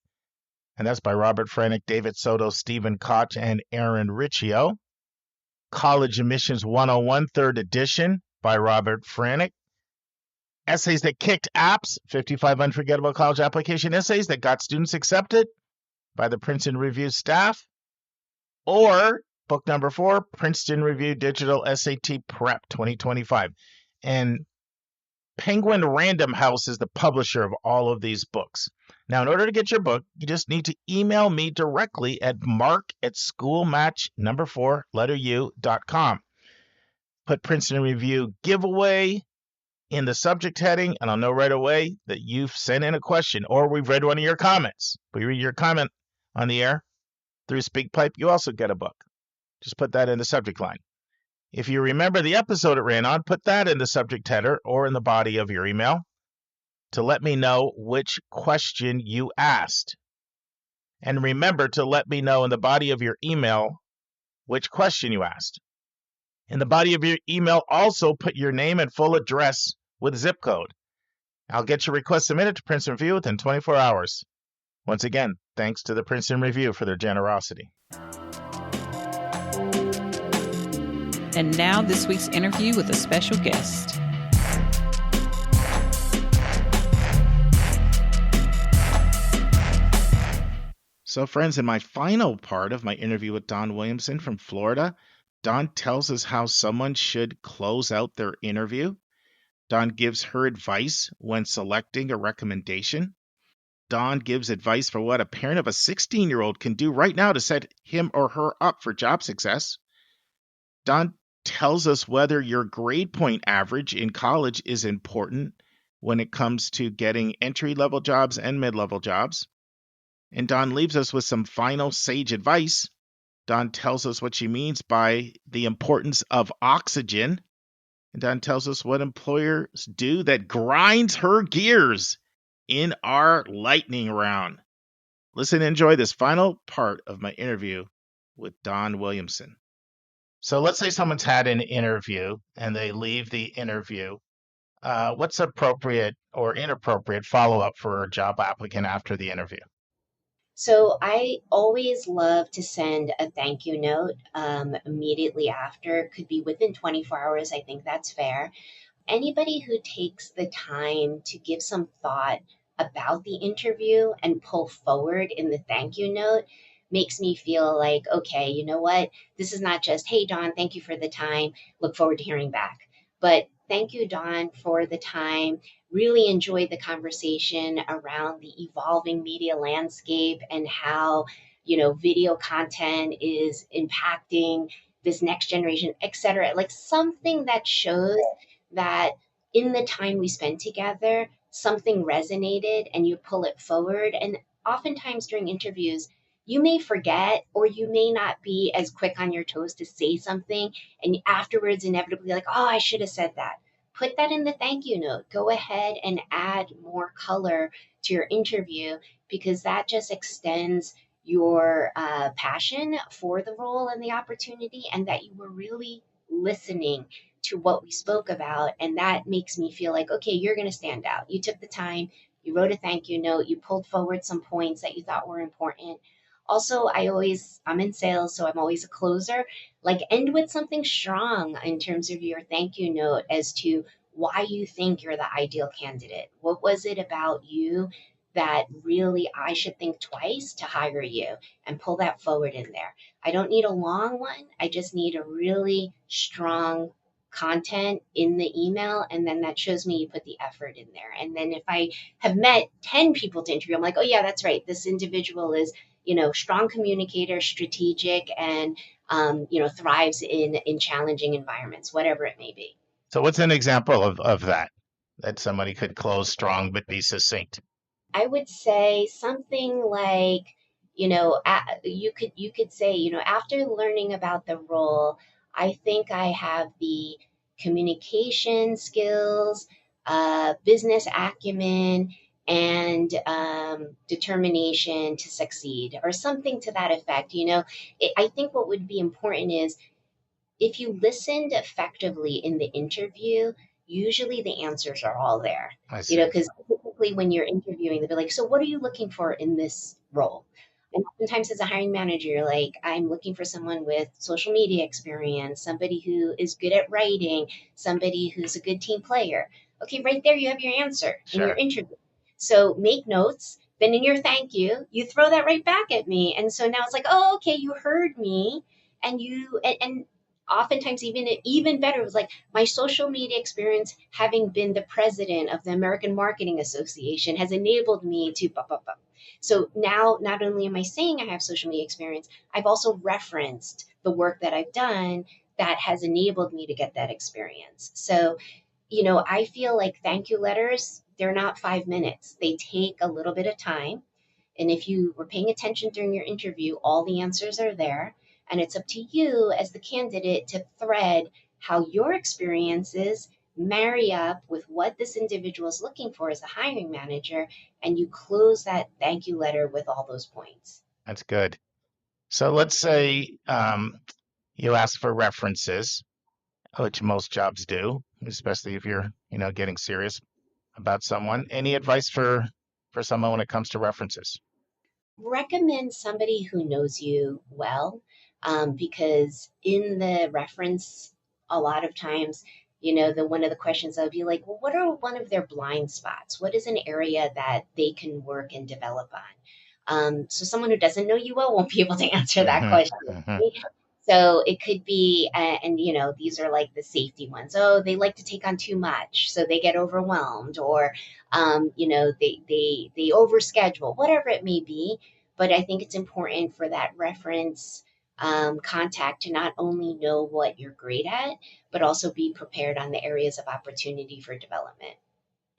S1: and that's by Robert Frenick, David Soto, Stephen Koch, and Aaron Riccio. College Admissions 101, third edition by Robert Frenick. Essays that kicked apps, 55 unforgettable college application essays that got students accepted by the Princeton Review staff. Or book number 4, Princeton Review Digital SAT Prep 2025. And Penguin Random House is the publisher of all of these books. Now, in order to get your book, you just need to email me directly at mark@schoolmatch4u.com. Put Princeton Review giveaway in the subject heading, and I'll know right away that you've sent in a question or we've read one of your comments. We read your comment on the air through SpeakPipe, you also get a book. Just put that in the subject line. If you remember the episode it ran on, put that in the subject header or in the body of your email to let me know which question you asked. And remember to let me know in the body of your email which question you asked. In the body of your email, also put your name and full address with zip code. I'll get your request submitted to Princeton Review within 24 hours. Once again, thanks to the Princeton Review for their generosity.
S4: And now this week's interview with a special guest.
S1: So friends, in my final part of my interview with Dawn Williamson from Florida, Dawn tells us how someone should close out their interview. Dawn gives her advice when selecting a recommendation. Dawn gives advice for what a parent of a 16-year-old can do right now to set him or her up for job success. Dawn tells us whether your grade point average in college is important when it comes to getting entry-level jobs and mid-level jobs. And Dawn leaves us with some final sage advice. Dawn tells us what she means by the importance of oxygen. And Dawn tells us what employers do that grinds her gears in our lightning round. Listen and enjoy this final part of my interview with Dawn Williamson. So let's say someone's had an interview and they leave the interview. What's appropriate or inappropriate follow-up for a job applicant after the interview?
S6: So I always love to send a thank you note immediately after. Could be within 24 hours. I think that's fair. Anybody who takes the time to give some thought about the interview and pull forward in the thank you note makes me feel like, okay, you know what? This is not just, hey, Dawn, thank you for the time. Look forward to hearing back. But thank you, Dawn, for the time. Really enjoyed the conversation around the evolving media landscape and how, video content is impacting this next generation, et cetera. Like something that shows that in the time we spent together, something resonated and you pull it forward. And oftentimes during interviews, you may forget or you may not be as quick on your toes to say something. And afterwards, inevitably, like, oh, I should have said that. Put that in the thank you note. Go ahead and add more color to your interview because that just extends your passion for the role and the opportunity and that you were really listening to what we spoke about. And that makes me feel like, okay, you're going to stand out. You took the time, you wrote a thank you note, you pulled forward some points that you thought were important. Also, I'm in sales, so I'm always a closer. Like end with something strong in terms of your thank you note as to why you think you're the ideal candidate. What was it about you that really I should think twice to hire you and pull that forward in there? I don't need a long one. I just need a really strong content in the email. And then that shows me you put the effort in there. And then if I have met 10 people to interview, I'm like, oh yeah, that's right. This individual is, strong communicator, strategic, and, thrives in challenging environments, whatever it may be.
S1: So what's an example of that somebody could close strong but be succinct?
S6: I would say something like, you could say, after learning about the role, I think I have the communication skills, business acumen, and determination to succeed, or something to that effect. I think what would be important is if you listened effectively in the interview, usually the answers are all there.
S1: I see.
S6: Because typically when you're interviewing, they'll be like, so what are you looking for in this role. And oftentimes, as a hiring manager, you're like, I'm looking for someone with social media experience, somebody who is good at writing, somebody who's a good team player. Okay, right there, you have your answer in your
S1: Sure.
S6: interview. So make notes. Then in your thank you throw that right back at me. And so now it's like, oh, okay, you heard me. And oftentimes even better, it was like my social media experience, having been the president of the American Marketing Association, has enabled me to blah, blah, blah. So now, not only am I saying I have social media experience, I've also referenced the work that I've done that has enabled me to get that experience. So, I feel like thank you letters, they're not 5 minutes. They take a little bit of time. And if you were paying attention during your interview, all the answers are there. And it's up to you as the candidate to thread how your experiences marry up with what this individual is looking for as a hiring manager. And you close that thank you letter with all those points.
S1: That's good. So let's say you ask for references, which most jobs do, especially if you're, getting serious about someone. Any advice for someone when it comes to references?
S6: Recommend somebody who knows you well, because in the reference, a lot of times, the one of the questions I'll be like, well, what are one of their blind spots? What is an area that they can work and develop on? So someone who doesn't know you well won't be able to answer that question. Right? So it could be, and these are like the safety ones. Oh, they like to take on too much, so they get overwhelmed, or they overschedule, whatever it may be. But I think it's important for that reference contact to not only know what you're great at, but also be prepared on the areas of opportunity for development.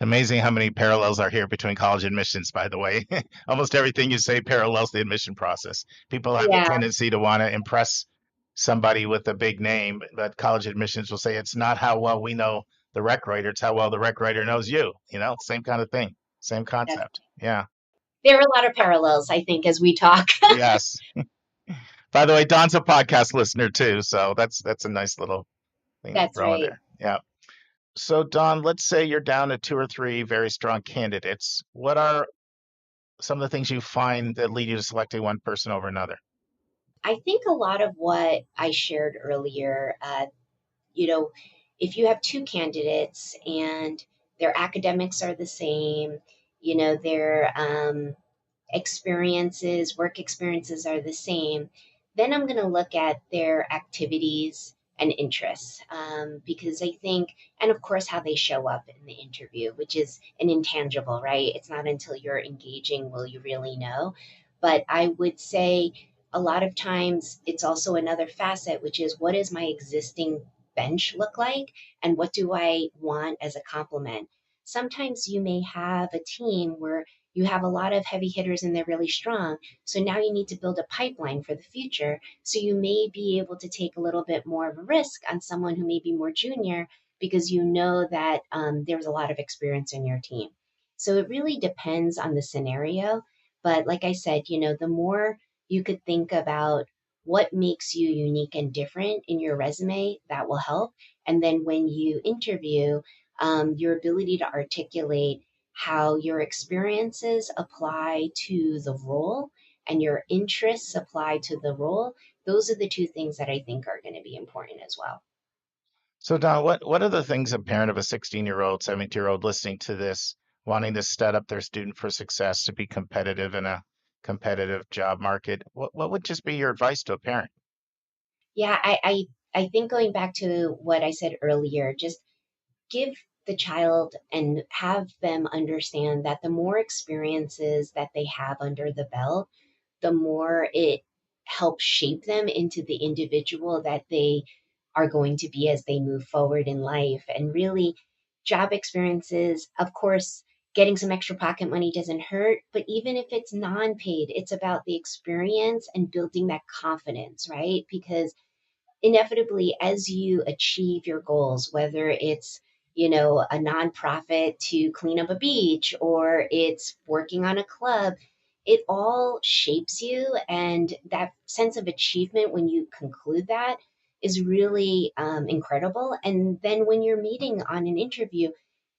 S1: Amazing how many parallels are here between college admissions, by the way. Almost everything you say parallels the admission process. People have a
S6: Yeah,
S1: tendency to want to impress somebody with a big name, but college admissions will say it's not how well we know the rec writer, it's how well the rec writer knows you. Same kind of thing, same
S6: that's,
S1: concept. Yeah.
S6: there are a lot of parallels, I think, as we talk.
S1: Yes. By the way, Don's a podcast listener too, so that's a nice little thing to
S6: That's
S1: throw in
S6: right.
S1: there. Yeah. So Don, let's say you're down to 2 or 3 very strong candidates. What are some of the things you find that lead you to selecting one person over another?
S6: I think a lot of what I shared earlier, you know, if you have two candidates and their academics are the same, their work experiences are the same, then I'm going to look at their activities and interests, because I think, and of course, how they show up in the interview, which is an intangible, right? It's not until you're engaging will you really know. But I would say a lot of times it's also another facet, which is what does my existing bench look like? And what do I want as a complement? Sometimes you may have a team where you have a lot of heavy hitters and they're really strong. So now you need to build a pipeline for the future. So you may be able to take a little bit more of a risk on someone who may be more junior because you know that there's a lot of experience in your team. So it really depends on the scenario. But like I said, the more you could think about what makes you unique and different in your resume, that will help. And then when you interview, your ability to articulate how your experiences apply to the role and your interests apply to the role. Those are the two things that I think are going to be important as well.
S1: So Don, what are the things a parent of a 16-year-old, 17-year-old listening to this, wanting to set up their student for success to be competitive in a competitive job market? What would just be your advice to a parent?
S6: Yeah, I think going back to what I said earlier, just give the child and have them understand that the more experiences that they have under the belt, the more it helps shape them into the individual that they are going to be as they move forward in life. And really, job experiences, of course, getting some extra pocket money doesn't hurt, but even if it's non paid, it's about the experience and building that confidence, right? Because inevitably, as you achieve your goals, whether it's a nonprofit to clean up a beach or it's working on a club, it all shapes you. And that sense of achievement when you conclude that is really incredible. And then when you're meeting on an interview,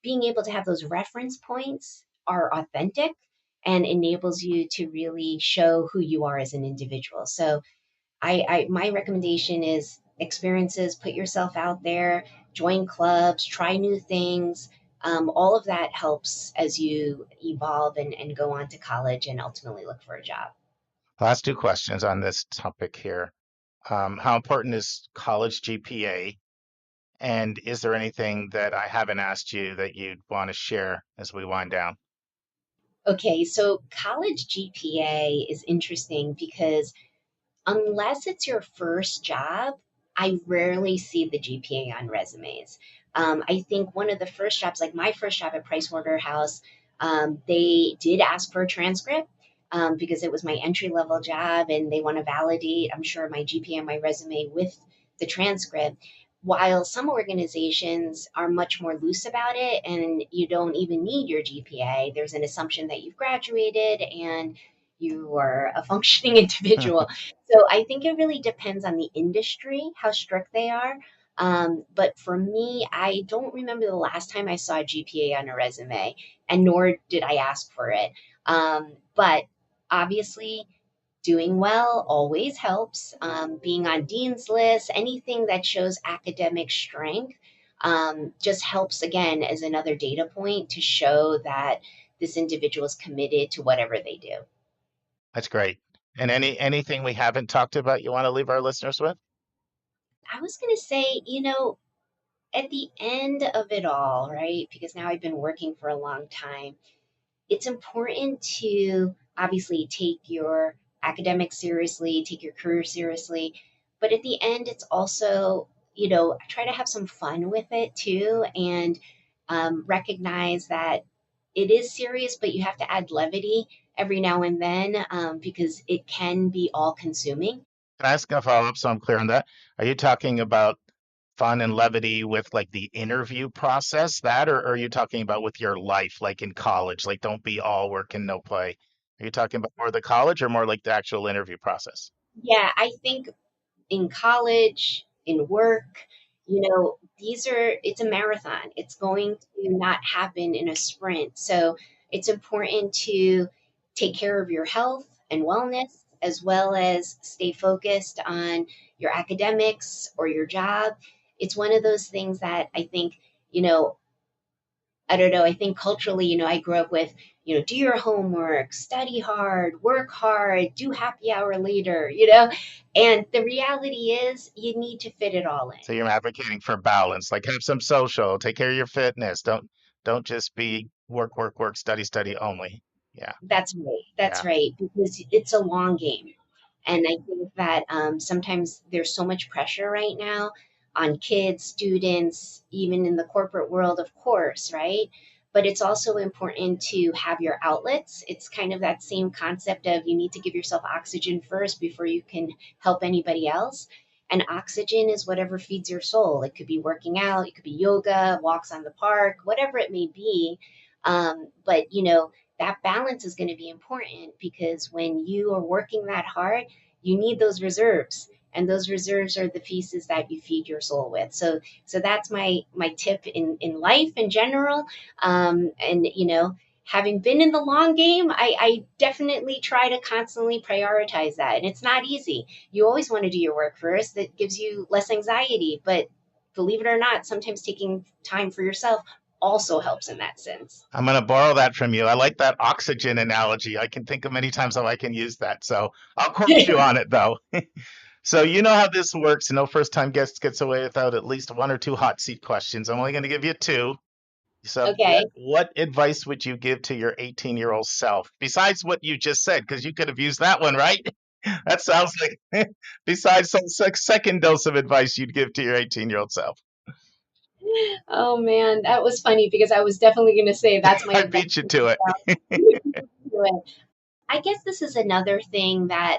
S6: being able to have those reference points are authentic and enables you to really show who you are as an individual. So my recommendation is experiences, put yourself out there, join clubs, try new things. All of that helps as you evolve and go on to college and ultimately look for a job.
S1: Last two questions on this topic here. How important is college GPA? And is there anything that I haven't asked you that you'd want to share as we wind down?
S6: Okay, so college GPA is interesting because unless it's your first job, I rarely see the GPA on resumes. I think one of the first jobs, like my first job at Pricewaterhouse, they did ask for a transcript because it was my entry level job and they want to validate, I'm sure, my GPA and my resume with the transcript. While some organizations are much more loose about it and you don't even need your GPA, there's an assumption that you've graduated and you are a functioning individual. So I think it really depends on the industry, how strict they are. But for me, I don't remember the last time I saw a GPA on a resume, and nor did I ask for it. But obviously, doing well always helps. Being on Dean's List, anything that shows academic strength just helps, again, as another data point to show that this individual is committed to whatever they do.
S1: That's great. And anything we haven't talked about you want to leave our listeners with?
S6: I was going to say, at the end of it all, right? Because now I've been working for a long time, it's important to obviously take your academics seriously, take your career seriously. But at the end, it's also, try to have some fun with it too and recognize that it is serious, but you have to add levity every now and then because it can be all consuming.
S1: Can I ask a follow-up so I'm clear on that? Are you talking about fun and levity with like the interview process, or are you talking about with your life, like in college, like don't be all work and no play? Are you talking about more the college or more like the actual interview process?
S6: Yeah, I think in college, in work, it's a marathon. It's going to not happen in a sprint. So it's important to take care of your health and wellness, as well as stay focused on your academics or your job. It's one of those things that I think, I don't know, I think culturally, I grew up with, do your homework, study hard, work hard, do happy hour later, and the reality is you need to fit it all in.
S1: So you're advocating for balance, like have some social, take care of your fitness. Don't just be work, work, work, study, study only. Yeah.
S6: That's right. That's
S1: Yeah.
S6: right. Because it's a long game. And I think that sometimes there's so much pressure right now on kids, students, even in the corporate world, of course, right? But it's also important to have your outlets. It's kind of that same concept of you need to give yourself oxygen first before you can help anybody else. And oxygen is whatever feeds your soul. It could be working out, it could be yoga, walks on the park, whatever it may be. But, that balance is going to be important because when you are working that hard, you need those reserves. And those reserves are the pieces that you feed your soul with. So that's my tip in life in general. And having been in the long game, I definitely try to constantly prioritize that. And it's not easy. You always want to do your work first. That gives you less anxiety. But believe it or not, sometimes taking time for yourself also helps in that sense.
S1: I'm going to borrow that from you. I like that oxygen analogy. I can think of many times how I can use that. So I'll quote you on it, though. So you know how this works. No first-time guest gets away without at least one or two hot seat questions. I'm only going to give you two. So
S6: Okay.
S1: what advice would you give to your 18-year-old self, besides what you just said? Because you could have used that one, right? That sounds like, besides some second dose of advice you'd give to your 18-year-old self.
S6: Oh man, that was funny because I was definitely going to say that's my
S1: I beat you to it.
S6: I guess this is another thing that,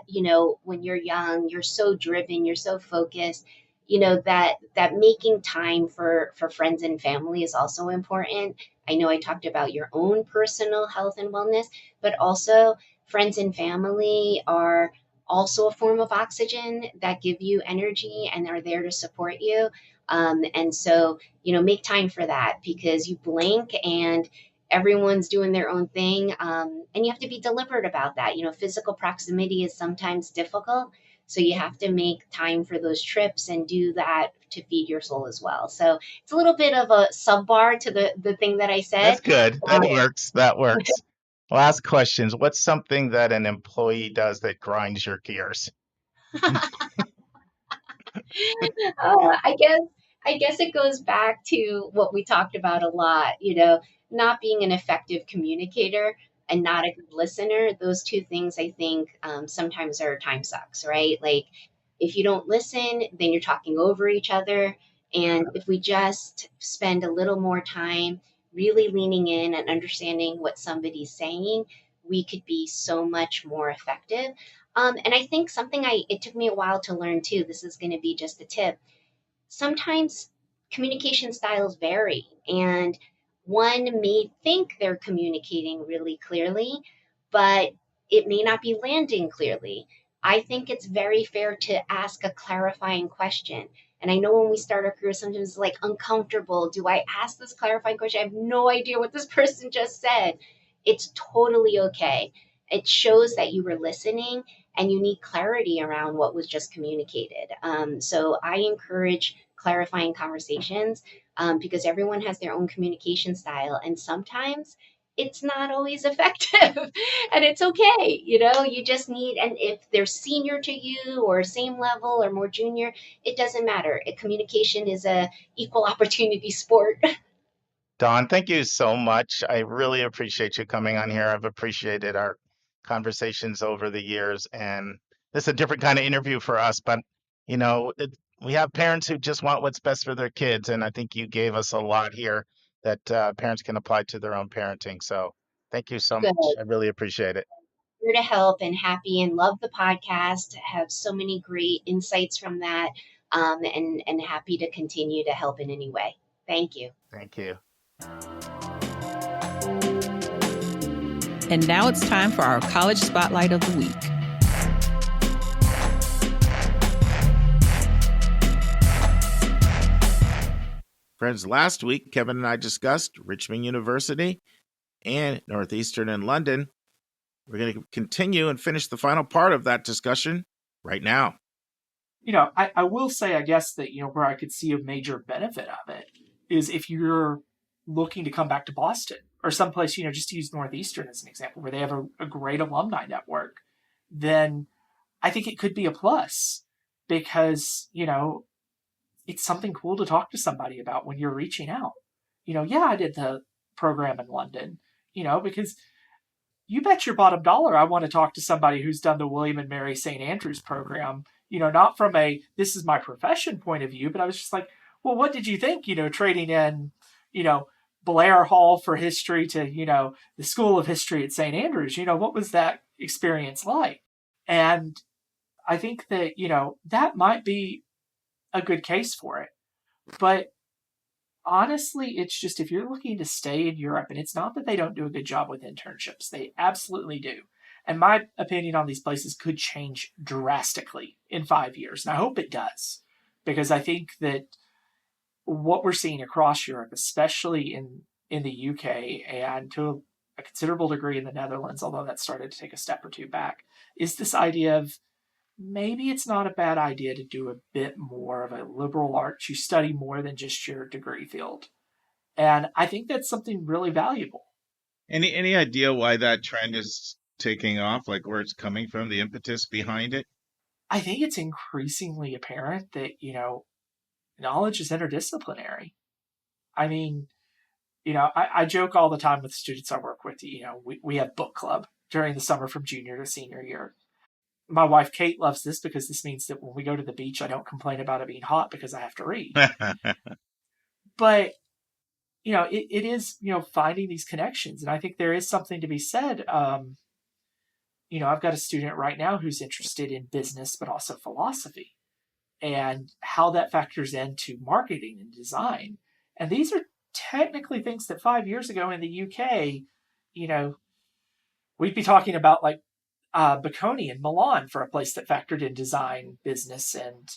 S6: when you're young, you're so driven, you're so focused, that making time for friends and family is also important. I know I talked about your own personal health and wellness, but also friends and family are also a form of oxygen that give you energy and are there to support you. And so, make time for that because you blink and everyone's doing their own thing. And you have to be deliberate about that. Physical proximity is sometimes difficult. So you have to make time for those trips and do that to feed your soul as well. So it's a little bit of a sub bar to the thing that I
S1: That's
S6: said.
S1: good. That works. That works. Last questions. What's something that an employee does that grinds your gears?
S6: I guess it goes back to what we talked about a lot, not being an effective communicator and not a good listener. Those two things, I think, sometimes are time sucks, right? Like, if you don't listen, then you're talking over each other. And if we just spend a little more time really leaning in and understanding what somebody's saying, we could be so much more effective. And I think it took me a while to learn too. This is going to be just a tip. Sometimes communication styles vary, and one may think they're communicating really clearly, but it may not be landing clearly. I think it's very fair to ask a clarifying question. And I know when we start our career, sometimes it's like uncomfortable. Do I ask this clarifying question? I have no idea what this person just said. It's totally okay. It shows that you were listening and you need clarity around what was just communicated. So I encourage clarifying conversations because everyone has their own communication style, and sometimes it's not always effective. And it's okay. You just need, and if they're senior to you or same level or more junior, it doesn't matter. Communication is a equal opportunity sport.
S1: Dawn, thank you so much. I really appreciate you coming on here. I've appreciated our conversations over the years, and this is a different kind of interview for us, but we have parents who just want what's best for their kids, and I think you gave us a lot here that parents can apply to their own parenting. So thank you so
S6: Good.
S1: much. I really appreciate it.
S6: Here to help, and happy and love the podcast. Have so many great insights from that, and happy to continue to help in any way. Thank you.
S1: Thank you.
S4: And now it's time for our College Spotlight of the Week.
S1: Friends, last week, Kevin and I discussed Richmond University and Northeastern in London. We're going to continue and finish the final part of that discussion right now.
S7: I will say, I guess, that, where I could see a major benefit of it is if you're looking to come back to Boston or someplace, just to use Northeastern as an example, where they have a great alumni network, then I think it could be a plus because, it's something cool to talk to somebody about when you're reaching out. I did the program in London, because you bet your bottom dollar I want to talk to somebody who's done the William and Mary St. Andrews program, not from a, this is my profession point of view, but I was just like, well, what did you think, trading in, Blair Hall for history to, the School of History at St. Andrews, what was that experience like? And I think that, that might be a good case for it. But honestly, it's just, if you're looking to stay in Europe, and it's not that they don't do a good job with internships, they absolutely do. And my opinion on these places could change drastically in 5 years. And I hope it does, because I think that what we're seeing across Europe, especially in the UK and to a considerable degree in the Netherlands, although that started to take a step or two back, is this idea of maybe it's not a bad idea to do a bit more of a liberal arts. You study more than just your degree field. And I think that's something really valuable.
S1: Any idea why that trend is taking off, like where it's coming from, the impetus behind it?
S7: I think it's increasingly apparent that, knowledge is interdisciplinary. I mean, I joke all the time with students I work with, we have book club during the summer from junior to senior year. My wife, Kate, loves this because this means that when we go to the beach, I don't complain about it being hot because I have to read. But, it is, finding these connections. And I think there is something to be said. I've got a student right now who's interested in business, but also philosophy and how that factors into marketing and design. And these are technically things that 5 years ago in the UK, we'd be talking about like Bocconi in Milan for a place that factored in design, business, and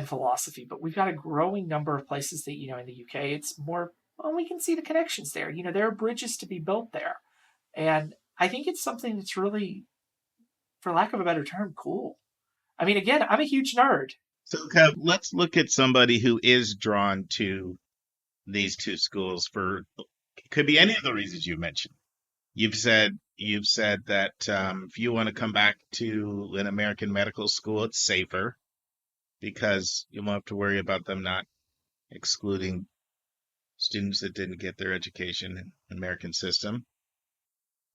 S7: philosophy. But we've got a growing number of places that, in the UK, it's more well, we can see the connections there. There are bridges to be built there. And I think it's something that's really, for lack of a better term, cool. I mean, again, I'm a huge nerd.
S1: So, Kev, let's look at somebody who is drawn to these two schools it could be any of the reasons you mentioned. You've said that if you want to come back to an American medical school, it's safer because you won't have to worry about them not excluding students that didn't get their education in the American system.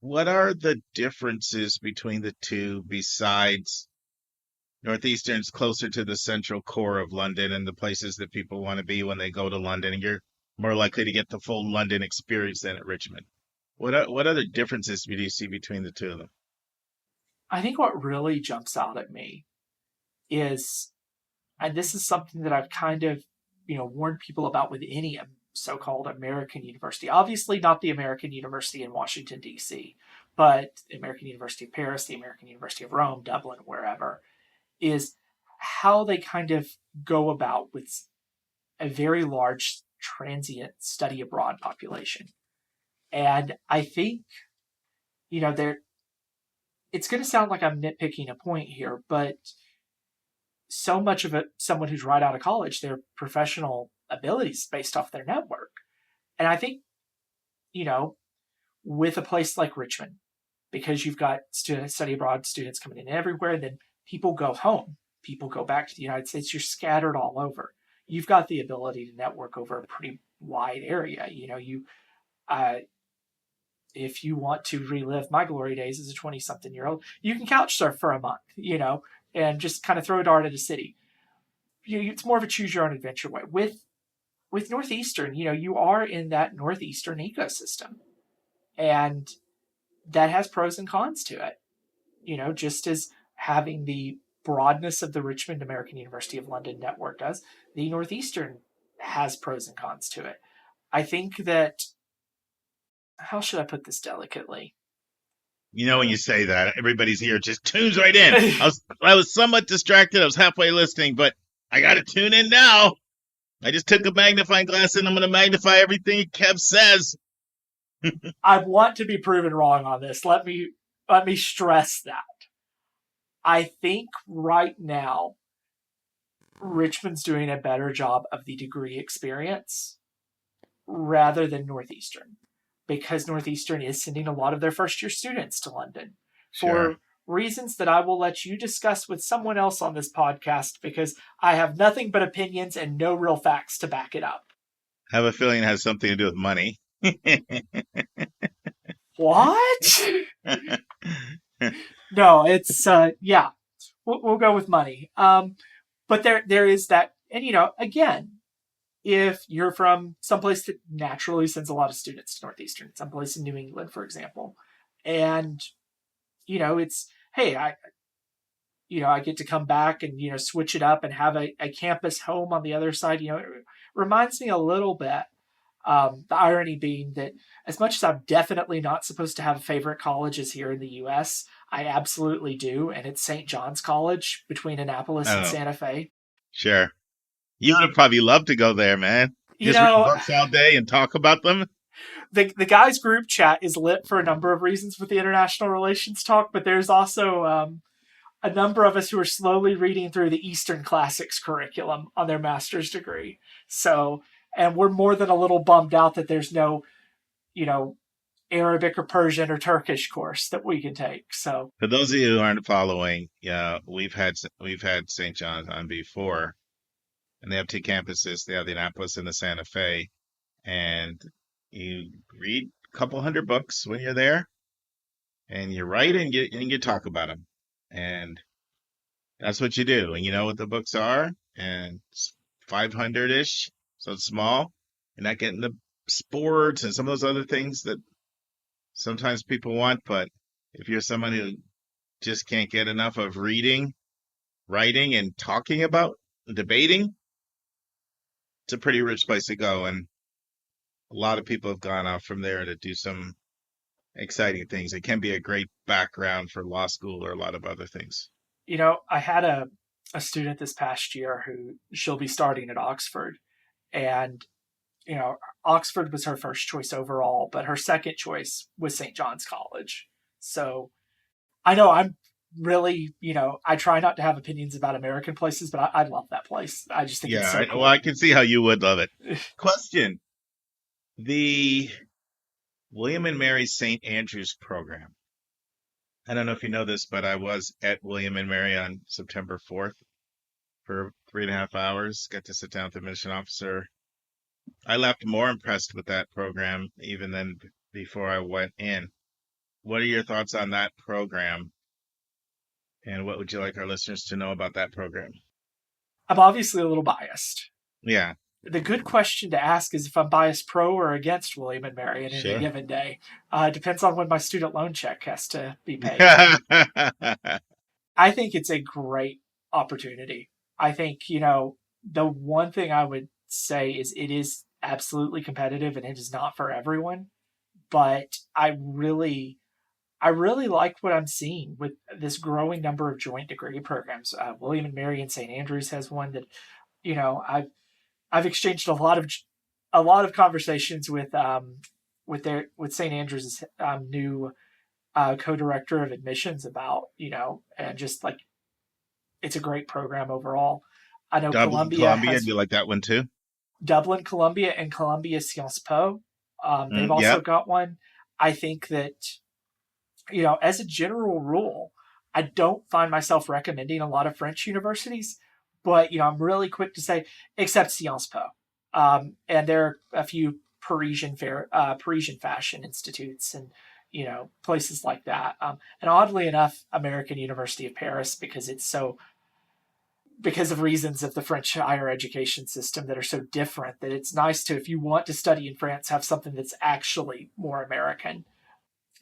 S1: What are the differences between the two besides Northeastern's closer to the central core of London and the places that people want to be when they go to London, and you're more likely to get the full London experience than at Richmond? What other differences do you see between the two of them?
S7: I think what really jumps out at me is, and this is something that I've kind of, warned people about with any so-called American university. Obviously not the American University in Washington, D.C., but the American University of Paris, the American University of Rome, Dublin, wherever, is how they kind of go about with a very large transient study abroad population. And I think, it's going to sound like I'm nitpicking a point here, but so much of it, someone who's right out of college, their professional abilities based off their network. And I think, with a place like Richmond, because you've got study abroad students coming in everywhere, then people go home, people go back to the United States, you're scattered all over. You've got the ability to network over a pretty wide area. If you want to relive my glory days as a 20-something-year-old, you can couch surf for a month, and just kind of throw a dart at a city. It's more of a choose your own adventure way. With Northeastern, you are in that Northeastern ecosystem, and that has pros and cons to it. Just as having the broadness of the Richmond American University of London network does, the Northeastern has pros and cons to it. I think that, how should I put this delicately?
S1: When you say that, everybody's ear just tunes right in. I was somewhat distracted. I was halfway listening, but I got to tune in now. I just took a magnifying glass and I'm going to magnify everything Kev says.
S7: I want to be proven wrong on this. Let me stress that. I think right now, Richmond's doing a better job of the degree experience rather than Northeastern, because Northeastern is sending a lot of their first-year students to London for reasons that I will let you discuss with someone else on this podcast, because I have nothing but opinions and no real facts to back it up.
S1: I have a feeling it has something to do with money.
S7: What? No, it's, yeah, we'll go with money. But there is that, and again, if you're from someplace that naturally sends a lot of students to Northeastern, someplace in New England, for example, and, it's, hey, I get to come back and, switch it up and have a campus home on the other side. It reminds me a little bit, the irony being that as much as I'm definitely not supposed to have favorite colleges here in the U.S., I absolutely do. And it's St. John's College between Annapolis and Santa Fe.
S1: Sure. You would have probably loved to go there, man. Just read books all day and talk about them.
S7: The guys' group chat is lit for a number of reasons with the international relations talk, but there's also a number of us who are slowly reading through the Eastern Classics curriculum on their master's degree. So, and we're more than a little bummed out that there's no, Arabic or Persian or Turkish course that we can take. So,
S1: for those of you who aren't following, we've had St. John's on before, and they have two campuses. They have the Annapolis and the Santa Fe, and you read a couple hundred books when you're there, and you write and you talk about them, and that's what you do. And you know what the books are, and it's 500-ish, so it's small. You're not getting the sports and some of those other things that sometimes people want, but if you're someone who just can't get enough of reading, writing, and talking about, debating, it's a pretty rich place to go, and a lot of people have gone off from there to do some exciting things. It can be a great background for law school or a lot of other things.
S7: I had a student this past year who she'll be starting at Oxford, and Oxford was her first choice overall, but her second choice was St. John's College. So I know I'm really, I try not to have opinions about American places, but I love that place. I just think it's so cool.
S1: Well, I can see how you would love it. Question. The William and Mary St. Andrews program. I don't know if you know this, but I was at William and Mary on September 4th for 3.5 hours. Got to sit down with the admission officer. I left more impressed with that program even than before I went in. What are your thoughts on that program? And what would you like our listeners to know about that program?
S7: I'm obviously a little biased.
S1: Yeah.
S7: The good question to ask is if I'm biased pro or against William and Mary in any given day. Depends on when my student loan check has to be paid. I think it's a great opportunity. I think, the one thing I would say is it is absolutely competitive and it is not for everyone. But I really like what I'm seeing with this growing number of joint degree programs. William and Mary and St. Andrews has one that, I've exchanged a lot of conversations with St. Andrews' new co-director of admissions about, and just like it's a great program overall. I know Columbia
S1: do you like that one too?
S7: Dublin, Columbia, and Columbia Sciences Po. They've also got one. I think that, as a general rule, I don't find myself recommending a lot of French universities, but, I'm really quick to say, except Sciences Po. And there are a few Parisian fashion institutes and, places like that. And oddly enough, American University of Paris, because of reasons of the French higher education system that are so different, that it's nice to, if you want to study in France, have something that's actually more American,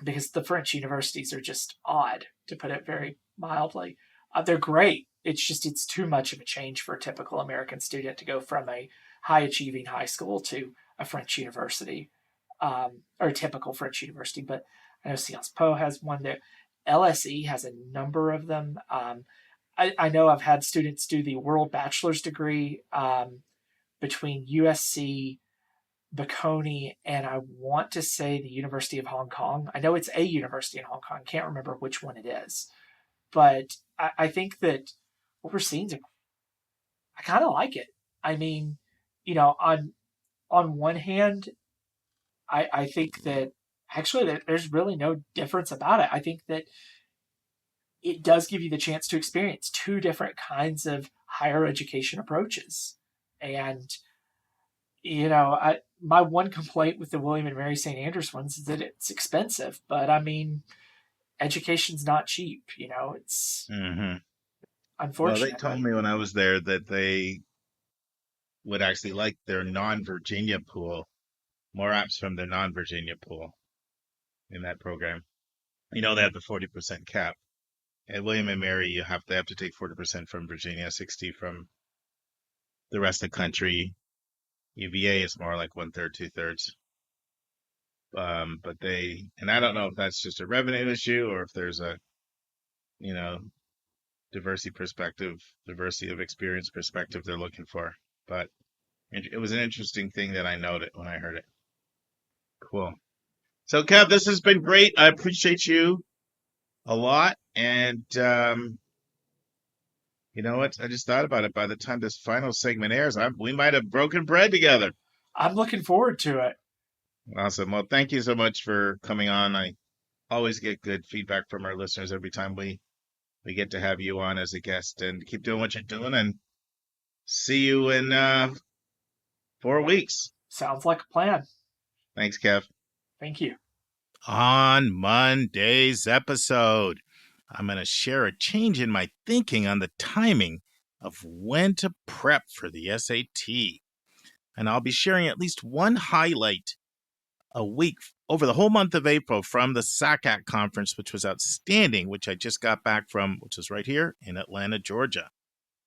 S7: because the French universities are just odd, to put it very mildly. They're great. It's too much of a change for a typical American student to go from a high achieving high school to a French university, or a typical French university. But I know Sciences Po has one there. LSE has a number of them. I know I've had students do the World Bachelor's degree between USC, Bocconi, and I want to say the University of Hong Kong. I know it's a university in Hong Kong. I can't remember which one it is. But I think that what we're seeing is, I kind of like it. I mean, on one hand, I think that actually there's really no difference about it. I think that it does give you the chance to experience two different kinds of higher education approaches. And, my one complaint with the William and Mary St. Andrews ones is that it's expensive. But I mean, education's not cheap. It's unfortunate.
S1: Well, they told me when I was there that they would actually like their non-Virginia pool, more apps from their non-Virginia pool in that program. They have the 40% cap. At William and Mary, they have to take 40% from Virginia, 60 from the rest of the country. UVA is more like 1/3, 2/3. But and I don't know if that's just a revenue issue or if there's a, diversity of experience perspective they're looking for. But it was an interesting thing that I noted when I heard it. Cool. So, Kev, this has been great. I appreciate you a lot. And you know what? I just thought about it. By the time this final segment airs, we might have broken bread together.
S7: I'm looking forward to it.
S1: Awesome. Well, thank you so much for coming on. I always get good feedback from our listeners every time we get to have you on as a guest. And keep doing what you're doing. And see you in 4 weeks.
S7: Sounds like a plan.
S1: Thanks, Kev.
S7: Thank you.
S1: On Monday's episode, I'm going to share a change in my thinking on the timing of when to prep for the SAT. And I'll be sharing at least one highlight a week over the whole month of April from the SACAC conference, which was outstanding, which I just got back from, which is right here in Atlanta, Georgia.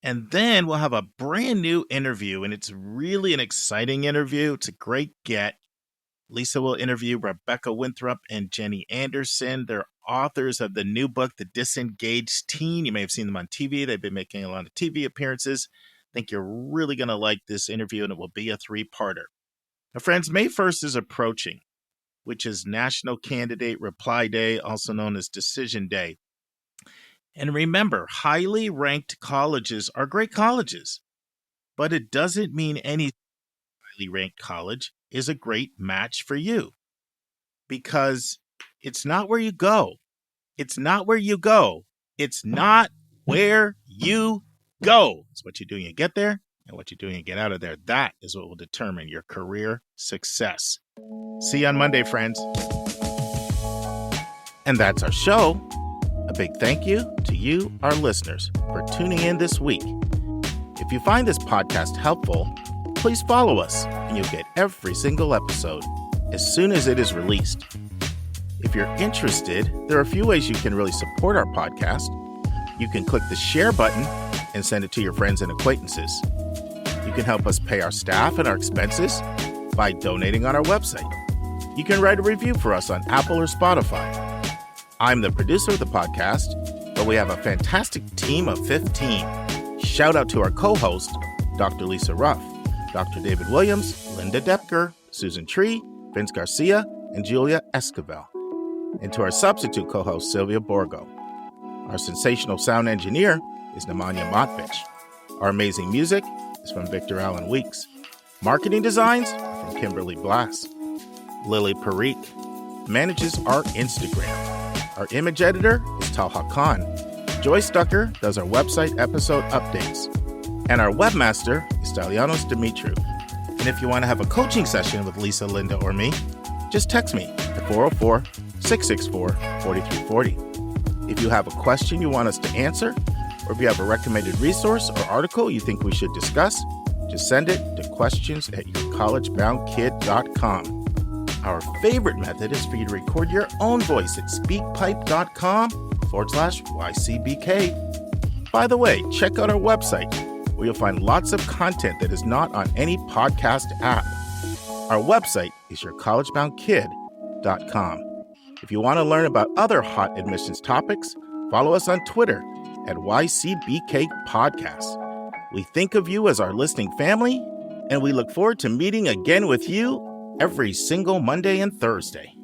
S1: And then we'll have a brand new interview, and it's really an exciting interview. It's a great get. Lisa will interview Rebecca Winthrop and Jenny Anderson. They're authors of the new book, The Disengaged Teen. You may have seen them on TV. They've been making a lot of TV appearances. I think you're really going to like this interview, and it will be a 3-parter. Now, friends, May 1st is approaching, which is National Candidate Reply Day, also known as Decision Day. And remember, highly ranked colleges are great colleges, but it doesn't mean any highly ranked college is a great match for you, because it's not where you go. It's not where you go. It's not where you go. It's what you do when you get there and what you do when you get out of there. That is what will determine your career success. See you on Monday, friends. And that's our show. A big thank you to you, our listeners, for tuning in this week. If you find this podcast helpful, please follow us and you'll get every single episode as soon as it is released. If you're interested, there are a few ways you can really support our podcast. You can click the share button and send it to your friends and acquaintances. You can help us pay our staff and our expenses by donating on our website. You can write a review for us on Apple or Spotify. I'm the producer of the podcast, but we have a fantastic team of 15. Shout out to our co-host, Dr. Lisa Ruff, Dr. David Williams, Linda Depker, Susan Tree, Vince Garcia, and Julia Esquivel. And to our substitute co-host, Sylvia Borgo. Our sensational sound engineer is Nemanja Motvich. Our amazing music is from Victor Allen Weeks. Marketing designs are from Kimberly Blass. Lily Parikh manages our Instagram. Our image editor is Talha Khan. Joyce Ducker does our website episode updates. And our webmaster is Stelianos Dimitriou. And if you want to have a coaching session with Lisa, Linda, or me, just text me at 404-664-4340. If you have a question you want us to answer, or if you have a recommended resource or article you think we should discuss, just send it to questions@yourcollegeboundkid.com. Our favorite method is for you to record your own voice at speakpipe.com/YCBK. By the way, check out our website, where you'll find lots of content that is not on any podcast app. Our website is yourcollegeboundkid.com. If you want to learn about other hot admissions topics, follow us on Twitter at YCBK Podcasts. We think of you as our listening family, and we look forward to meeting again with you every single Monday and Thursday.